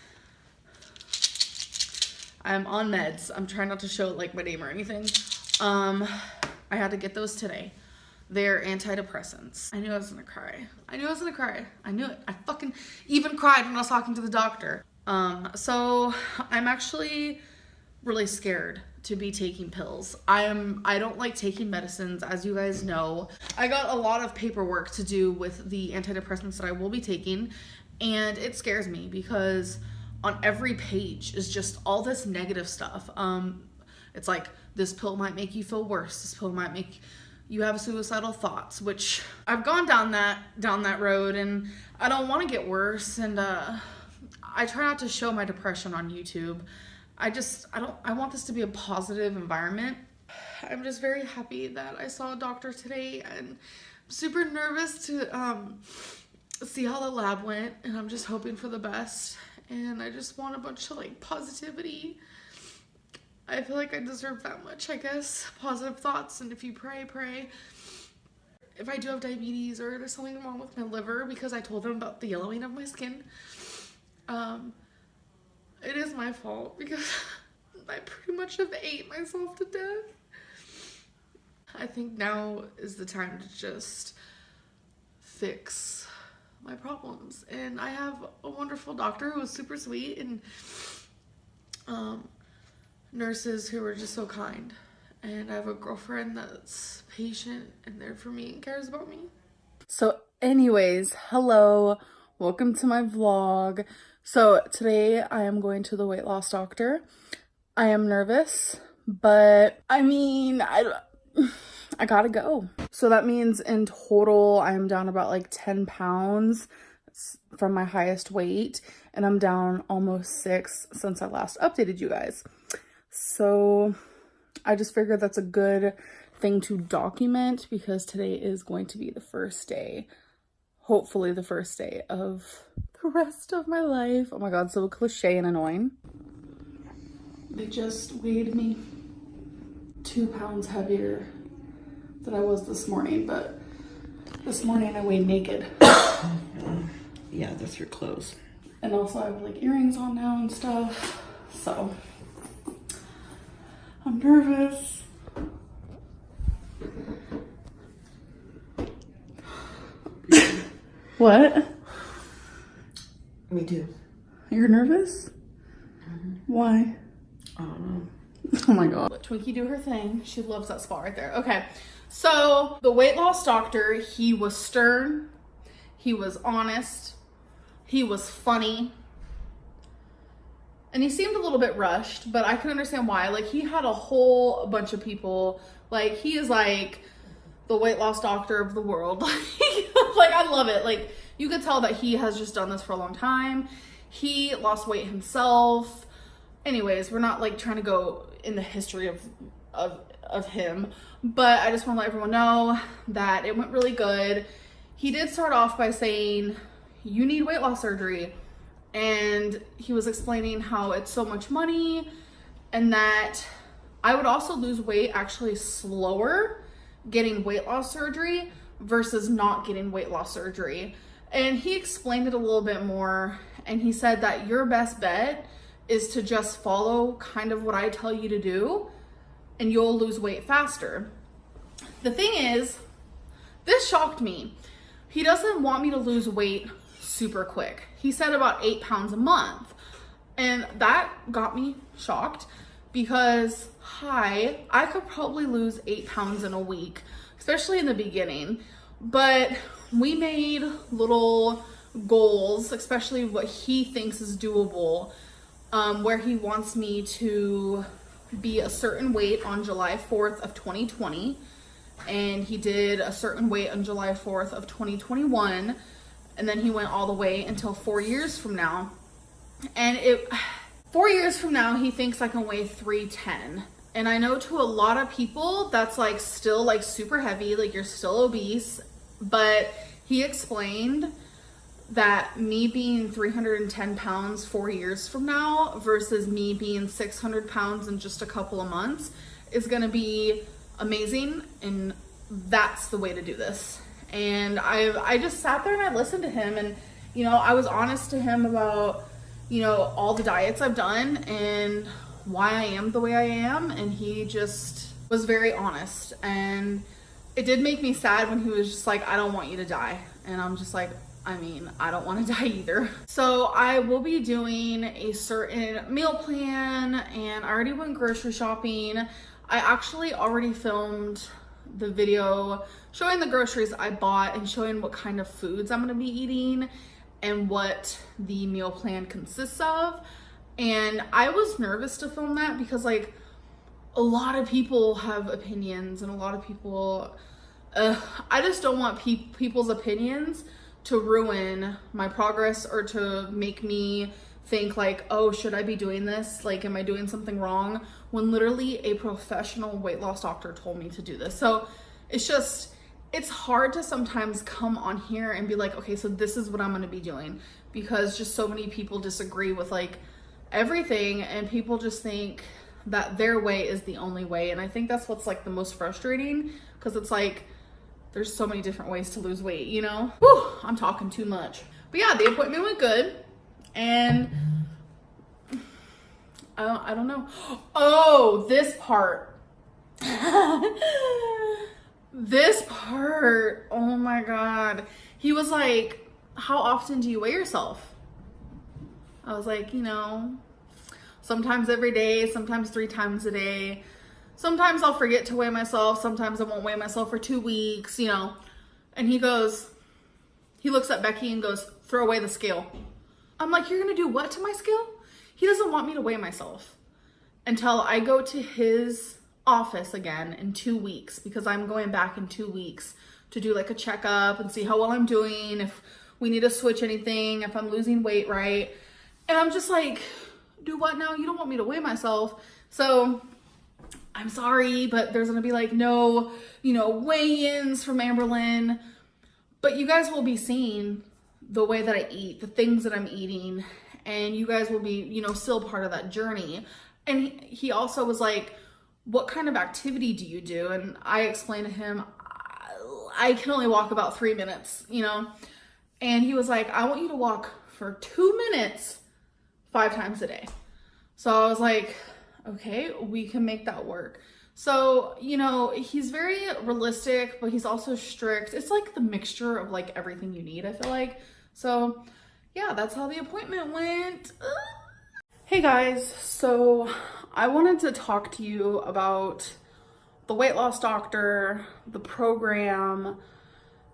I'm on meds. I'm trying not to show like my name or anything. I had to get those today. They're antidepressants. I knew I was gonna cry. I knew it. I fucking even cried when I was talking to the doctor. So I'm actually really scared to be taking pills. I don't like taking medicines, as you guys know. I got a lot of paperwork to do with the antidepressants that I will be taking, and it scares me because on every page is just all this negative stuff. It's like, this pill might make you feel worse. This pill might make you have suicidal thoughts, which I've gone down that road, and I don't want to get worse. And I try not to show my depression on YouTube. I want this to be a positive environment. I'm just very happy that I saw a doctor today, and I'm super nervous to see how the lab went, and I'm just hoping for the best. And I just want a bunch of like positivity. I feel like I deserve that much, I guess. Positive thoughts, and if you pray. If I do have diabetes or there's something wrong with my liver, because I told them about the yellowing of my skin, it is my fault because I pretty much have ate myself to death. I think now is the time to just fix my problems. And I have a wonderful doctor who was super sweet, and nurses who are just so kind. And I have a girlfriend that's patient and there for me and cares about me. So anyways, hello, welcome to my vlog. So today I am going to the weight loss doctor. I am nervous, but I mean, I gotta go. So that means in total, I'm down about like 10 pounds from my highest weight, and I'm down almost 6 since I last updated you guys. So I just figured that's a good thing to document because today is going to be the first day, hopefully the first day of the rest of my life. Oh my God, so cliche and annoying. They just weighed me 2 pounds heavier than I was this morning, but this morning I weighed naked. Yeah, that's your clothes. And also I have like earrings on now and stuff, so I'm nervous. What? Me too. You're nervous? Mm-hmm. Why? I don't know. Oh my God. Let Twinkie do her thing. She loves that spot right there. Okay. So the weight loss doctor, he was stern. He was honest. He was funny. And he seemed a little bit rushed, but I can understand why. Like, he had a whole bunch of people. Like, he is like the weight loss doctor of the world. Like, I love it. Like, you could tell that he has just done this for a long time. He lost weight himself. Anyways, we're not like trying to go in the history of him, but I just want to let everyone know that it went really good. He did start off by saying, you need weight loss surgery. And he was explaining how it's so much money and that I would also lose weight actually slower getting weight loss surgery versus not getting weight loss surgery. And he explained it a little bit more, and he said that your best bet is to just follow kind of what I tell you to do, and you'll lose weight faster. The thing is, this shocked me. He doesn't want me to lose weight super quick. He said about 8 pounds a month. And that got me shocked because, I could probably lose 8 pounds in a week, especially in the beginning. But we made little goals, especially what he thinks is doable, where he wants me to be a certain weight on July 4th of 2020. And he did a certain weight on July 4th of 2021. And then he went all the way until 4 years from now. And 4 years from now, he thinks I can weigh 310. And I know to a lot of people, that's like still like super heavy, like you're still obese. But he explained that me being 310 pounds 4 years from now versus me being 600 pounds in just a couple of months is gonna be amazing. And that's the way to do this. And I just sat there and I listened to him, and, you know, I was honest to him about, you know, all the diets I've done and why I am the way I am. And he just was very honest. And it did make me sad when he was just like, I don't want you to die. And I'm just like, I mean, I don't want to die either. So I will be doing a certain meal plan, and I already went grocery shopping. I actually already filmed the video showing the groceries I bought and showing what kind of foods I'm going to be eating and what the meal plan consists of. And I was nervous to film that because, like, a lot of people have opinions, and a lot of people, I just don't want people's opinions to ruin my progress or to make me think like, oh, should I be doing this? Like, am I doing something wrong? When literally a professional weight loss doctor told me to do this. So it's hard to sometimes come on here and be like, okay, so this is what I'm going to be doing, because just so many people disagree with like everything, and people just think that their way is the only way. And I think that's what's like the most frustrating, because it's like there's so many different ways to lose weight, you know? Whew, I'm talking too much. But yeah, the appointment went good, and I don't know. Oh, this part. This part, oh my God. He was like, how often do you weigh yourself? I was like, you know, sometimes every day, sometimes 3 times a day. Sometimes I'll forget to weigh myself. Sometimes I won't weigh myself for 2 weeks, you know. And he looks at Becky and goes, throw away the scale. I'm like, you're gonna do what to my scale? He doesn't want me to weigh myself until I go to his office again in 2 weeks, because I'm going back in 2 weeks to do like a checkup and see how well I'm doing, if we need to switch anything, if I'm losing weight right. And I'm just like, do what now? You don't want me to weigh myself. So I'm sorry, but there's gonna be like no, you know, weigh-ins from Amberlynn. But you guys will be seeing the way that I eat, the things that I'm eating, and you guys will be, you know, still part of that journey. And he also was like, what kind of activity do you do? And I explained to him, I can only walk about 3 minutes, you know? And he was like, I want you to walk for 2 minutes 5 times a day. So I was like, okay, we can make that work. So, you know, he's very realistic, but he's also strict. It's like the mixture of like everything you need, I feel like. So yeah, that's how the appointment went. Hey guys, so I wanted to talk to you about the weight loss doctor, the program,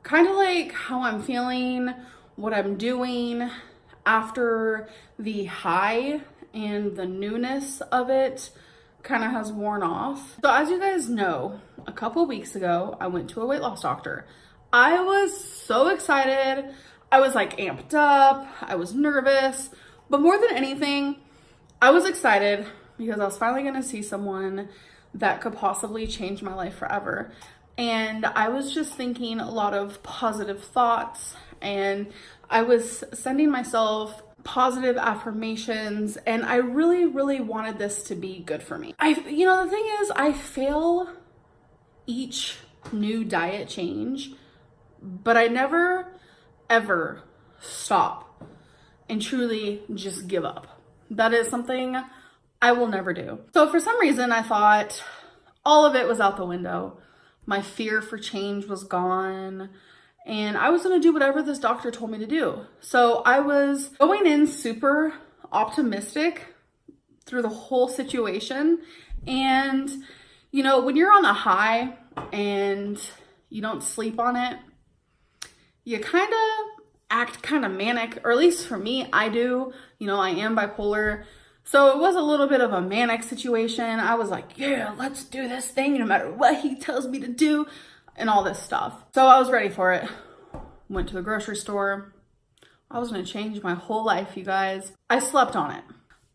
kind of like how I'm feeling, what I'm doing after the high and the newness of it kind of has worn off. So as you guys know, a couple weeks ago, I went to a weight loss doctor. I was so excited. I was like amped up. I was nervous, but more than anything, I was excited because I was finally going to see someone that could possibly change my life forever. And I was just thinking a lot of positive thoughts, and I was sending myself positive affirmations, and I really, really wanted this to be good for me. You know, the thing is, I fail each new diet change but I never, ever stop and truly just give up. That is something I will never do. So for some reason, I thought all of it was out the window. My fear for change was gone, and I was gonna do whatever this doctor told me to do. So I was going in super optimistic through the whole situation. And, you know, when you're on a high and you don't sleep on it, you kind of act kind of manic, or at least for me, I do. You know, I am bipolar. So it was a little bit of a manic situation. I was like, yeah, let's do this thing no matter what he tells me to do and all this stuff. So I was ready for it. Went to the grocery store. I was gonna change my whole life, you guys. I slept on it.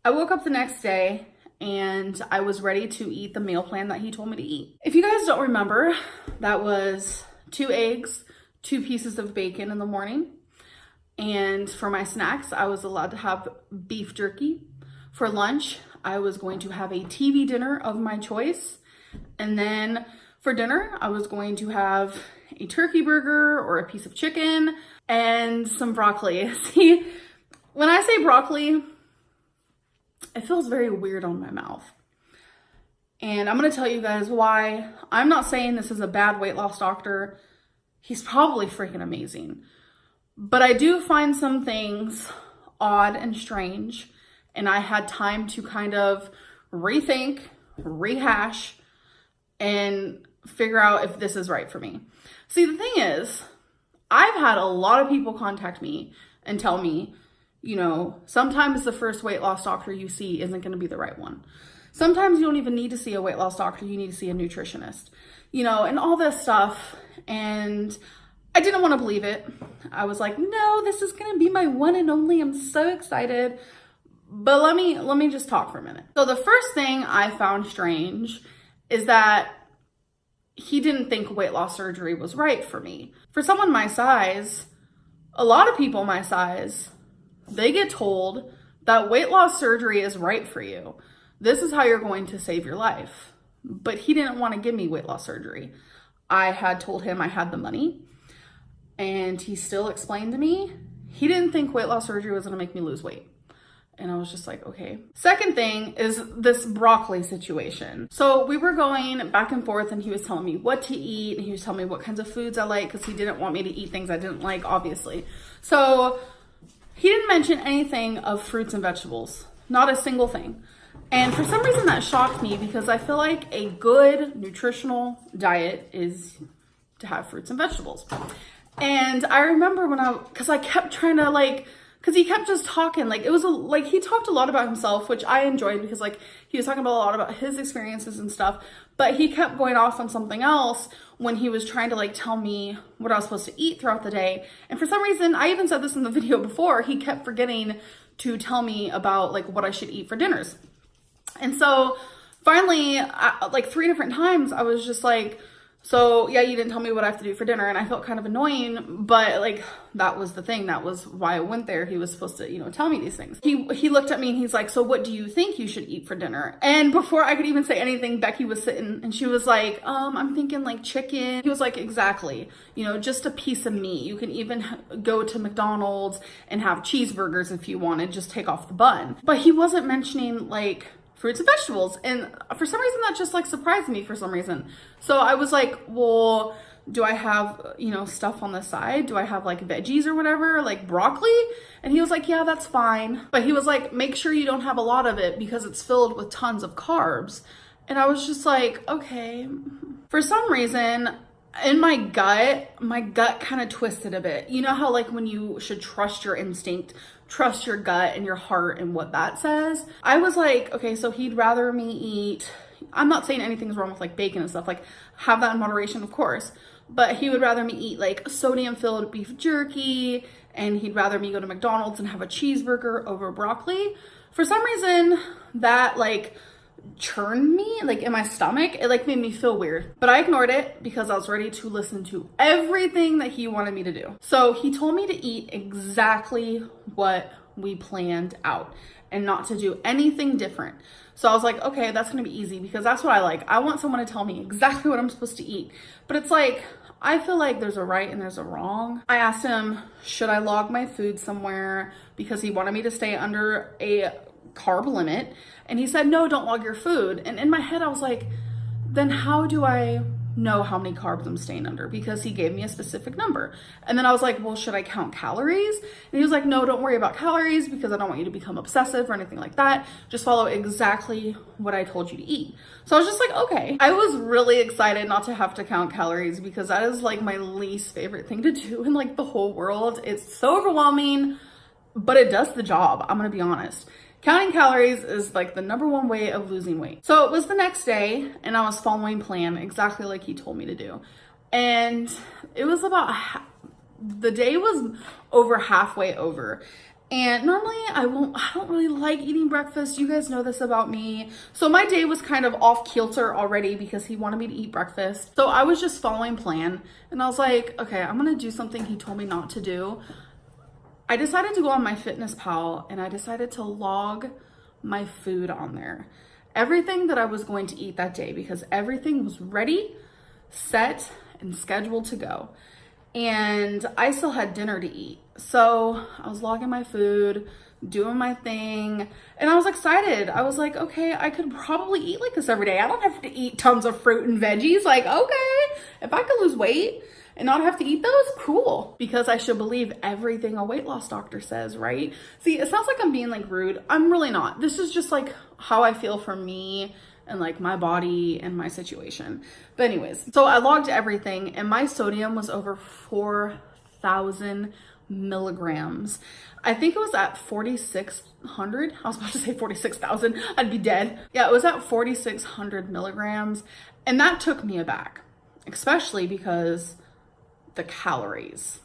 I woke up the next day and I was ready to eat the meal plan that he told me to eat. If you guys don't remember, that was 2 eggs, 2 pieces of bacon in the morning. And for my snacks, I was allowed to have beef jerky. For lunch, I was going to have a TV dinner of my choice. And then for dinner, I was going to have a turkey burger or a piece of chicken and some broccoli. See, when I say broccoli, it feels very weird on my mouth. And I'm going to tell you guys why. I'm not saying this is a bad weight loss doctor. He's probably freaking amazing. But I do find some things odd and strange. And I had time to kind of rethink, rehash, and figure out if this is right for me. See, the thing is, I've had a lot of people contact me and tell me, you know, sometimes the first weight loss doctor you see isn't going to be the right one. Sometimes you don't even need to see a weight loss doctor. You need to see a nutritionist, you know, and all this stuff. And I didn't want to believe it. I was like, no, this is going to be my one and only. I'm so excited. But let me just talk for a minute. So the first thing I found strange is that he didn't think weight loss surgery was right for me. For someone my size, a lot of people my size, they get told that weight loss surgery is right for you. This is how you're going to save your life. But he didn't want to give me weight loss surgery. I had told him I had the money, and he still explained to me he didn't think weight loss surgery was going to make me lose weight. And I was just like, okay. Second thing is this broccoli situation. So we were going back and forth, and he was telling me what to eat, and he was telling me what kinds of foods I like, because he didn't want me to eat things I didn't like, obviously. So he didn't mention anything of fruits and vegetables, not a single thing. And for some reason that shocked me, because I feel like a good nutritional diet is to have fruits and vegetables. And I remember because I kept trying to because he kept just talking, it was he talked a lot about himself, which I enjoyed, because he was talking about a lot about his experiences and stuff, but he kept going off on something else when he was trying to tell me what I was supposed to eat throughout the day. And for some reason, I even said this in the video before, he kept forgetting to tell me about what I should eat for dinners. And so finally, 3 different times, I was just like, so yeah, you didn't tell me what I have to do for dinner. And I felt kind of annoying, but that was the thing. That was why I went there. He was supposed to, tell me these things. He looked at me and he's like, so what do you think you should eat for dinner? And before I could even say anything, Becky was sitting and she was like, I'm thinking chicken. He was like, exactly, just a piece of meat. You can even go to McDonald's and have cheeseburgers if you wanted, just take off the bun. But he wasn't mentioning fruits and vegetables. And for some reason that just surprised me for some reason. So I was like, well, do I have, stuff on the side? Do I have veggies or whatever, broccoli? And he was like, yeah, that's fine. But he was like, make sure you don't have a lot of it because it's filled with tons of carbs. And I was just like, okay. For some reason, in my gut kind of twisted a bit. You know how when you should trust your instinct, trust your gut and your heart and what that says? I was like, okay, so he'd rather me eat, I'm not saying anything's wrong with bacon and stuff, have that in moderation, of course, but he would rather me eat sodium filled beef jerky, and he'd rather me go to McDonald's and have a cheeseburger over broccoli. For some reason that churned me in my stomach. It made me feel weird, but I ignored it because I was ready to listen to everything that he wanted me to do. So he told me to eat exactly what we planned out and not to do anything different. So I was like, okay, that's gonna be easy because that's what I like. I want someone to tell me exactly what I'm supposed to eat. But it's I feel like there's a right and there's a wrong. I asked him, should I log my food somewhere, because he wanted me to stay under a carb limit. And he said, no, don't log your food. And in my head, I was like, then how do I know how many carbs I'm staying under? Because he gave me a specific number. And then I was like, well, should I count calories? And he was like, no, don't worry about calories, because I don't want you to become obsessive or anything like that. Just follow exactly what I told you to eat. So I was just like, okay. I was really excited not to have to count calories, because that is like my least favorite thing to do in like the whole world. It's so overwhelming, but it does the job. I'm gonna be honest. Counting calories is like the #1 way of losing weight. So it was the next day, and I was following plan exactly like he told me to do. And it was about, the day was over halfway over. And normally I don't really like eating breakfast. You guys know this about me. So my day was kind of off kilter already because he wanted me to eat breakfast. So I was just following plan, and I was like, okay, I'm gonna do something he told me not to do. I decided to go on MyFitnessPal, and I decided to log my food on there. Everything that I was going to eat that day, because everything was ready, set, and scheduled to go. And I still had dinner to eat. So I was logging my food, doing my thing, and I was excited. I was like, okay, I could probably eat like this every day. I don't have to eat tons of fruit and veggies. Like, okay, if I could lose weight and not have to eat those, cool. Because I should believe everything a weight loss doctor says, right? See, it sounds like I'm being like rude. I'm really not. This is just like how I feel for me and like my body and my situation. But anyways, so I logged everything, and my sodium was over 4,000 milligrams. I think it was at 4,600. I was about to say 46,000. I'd be dead. Yeah, it was at 4,600 milligrams. And that took me aback, especially because the calories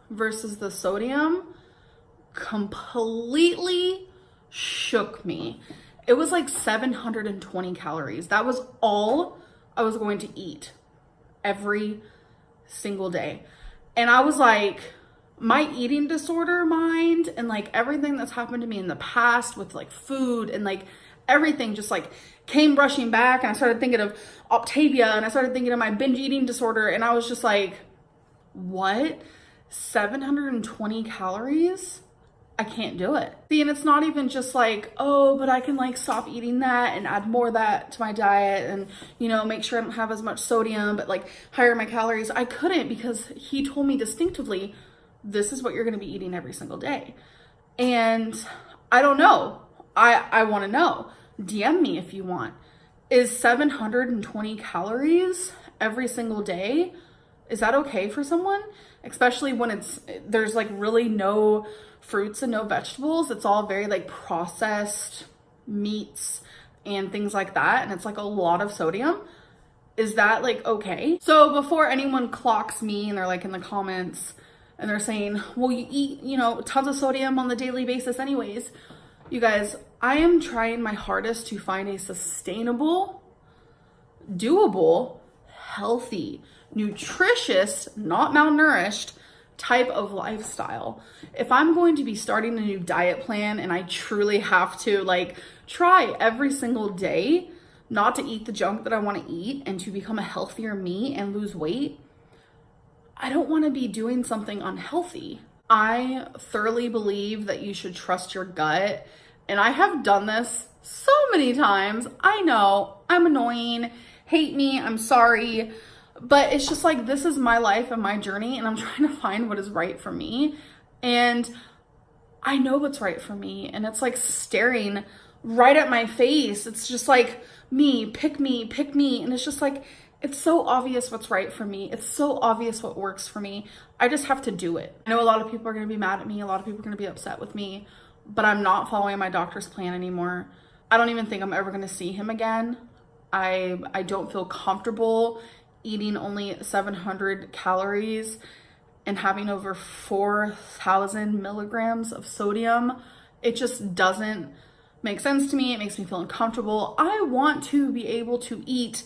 versus the sodium completely shook me. It was like 720 calories. That was all I was going to eat every single day. And I was like, my eating disorder mind and like everything that's happened to me in the past with like food and like everything just like came rushing back. And I started thinking of Octavia, and I started thinking of my binge eating disorder. And I was just like, what? 720 calories? I can't do it. See, and it's not even just like, oh, but I can like stop eating that and add more of that to my diet and, you know, make sure I don't have as much sodium, but like higher my calories. I couldn't, because he told me distinctively, this is what you're going to be eating every single day. And I don't know. I want to know. DM me if you want. Is 720 calories every single day, is that okay for someone? Especially when there's like really no fruits and no vegetables. It's all very like processed meats and things like that. And it's like a lot of sodium. Is that like okay? So before anyone clocks me and they're like in the comments and they're saying, well, you eat, you know, tons of sodium on the daily basis anyways. You guys, I am trying my hardest to find a sustainable, doable, healthy, nutritious, not malnourished type of lifestyle. If I'm going to be starting a new diet plan and I truly have to like try every single day not to eat the junk that I want to eat and to become a healthier me and lose weight, I don't want to be doing something unhealthy. I thoroughly believe that you should trust your gut. And I have done this so many times. I know I'm annoying, hate me, I'm sorry. But it's just like, this is my life and my journey, and I'm trying to find what is right for me. And I know what's right for me. And it's like staring right at my face. It's just like, me, pick me, pick me. And it's just like, it's so obvious what's right for me. It's so obvious what works for me. I just have to do it. I know a lot of people are going to be mad at me. A lot of people are going to be upset with me, but I'm not following my doctor's plan anymore. I don't even think I'm ever going to see him again. I don't feel comfortable eating only 700 calories and having over 4,000 milligrams of sodium. It just doesn't make sense to me. It makes me feel uncomfortable. I want to be able to eat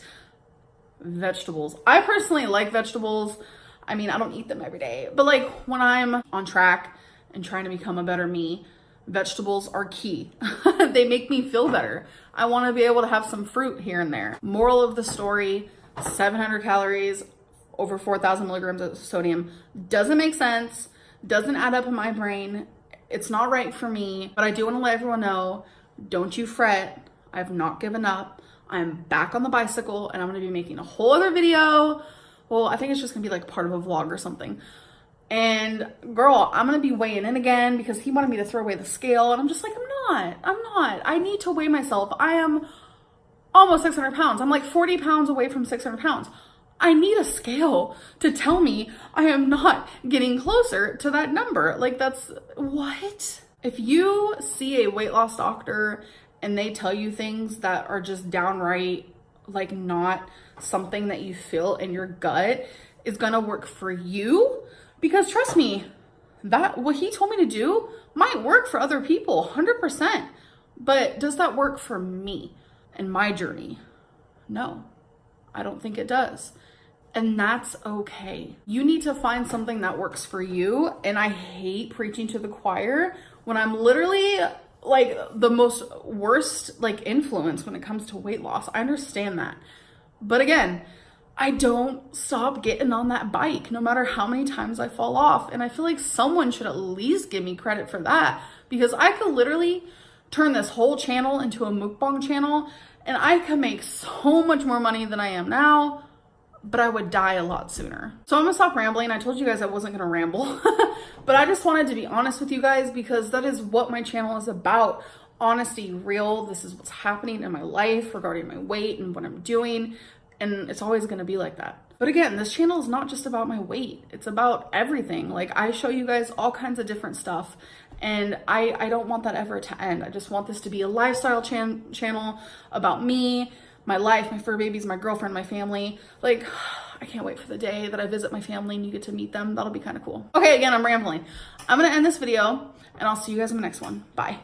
vegetables. I personally like vegetables. I mean, I don't eat them every day, but like when I'm on track and trying to become a better me, vegetables are key. They make me feel better. I want to be able to have some fruit here and there. Moral of the story, 700 calories, over 4,000 milligrams of sodium. Doesn't make sense, doesn't add up in my brain. It's not right for me, but I do want to let everyone know, don't you fret. I've not given up. I'm back on the bicycle and I'm going to be making a whole other video. Well, I think it's just going to be like part of a vlog or something. And girl, I'm going to be weighing in again because he wanted me to throw away the scale. And I'm just like, I'm not. I need to weigh myself. I am almost 600 pounds. I'm like 40 pounds away from 600 pounds. I need a scale to tell me I am not getting closer to that number. Like that's what? If you see a weight loss doctor and they tell you things that are just downright like not something that you feel in your gut is gonna work for you, because trust me, that what he told me to do might work for other people 100%, but does that work for me and my journey? No, I don't think it does. And that's okay. You need to find something that works for you. And I hate preaching to the choir when I'm literally like the most worst like influence when it comes to weight loss. I understand that. But again, I don't stop getting on that bike no matter how many times I fall off. And I feel like someone should at least give me credit for that, because I could literally turn this whole channel into a mukbang channel and I could make so much more money than I am now, but I would die a lot sooner. So I'm gonna stop rambling. I told you guys I wasn't gonna ramble, but I just wanted to be honest with you guys because that is what my channel is about. Honesty, real. This is what's happening in my life regarding my weight and what I'm doing. And it's always gonna be like that. But again, this channel is not just about my weight. It's about everything. Like I show you guys all kinds of different stuff. And I don't want that ever to end. I just want this to be a lifestyle channel about me, my life, my fur babies, my girlfriend, my family. Like, I can't wait for the day that I visit my family and you get to meet them. That'll be kind of cool. Okay, again, I'm rambling. I'm gonna end this video and I'll see you guys in the next one. Bye.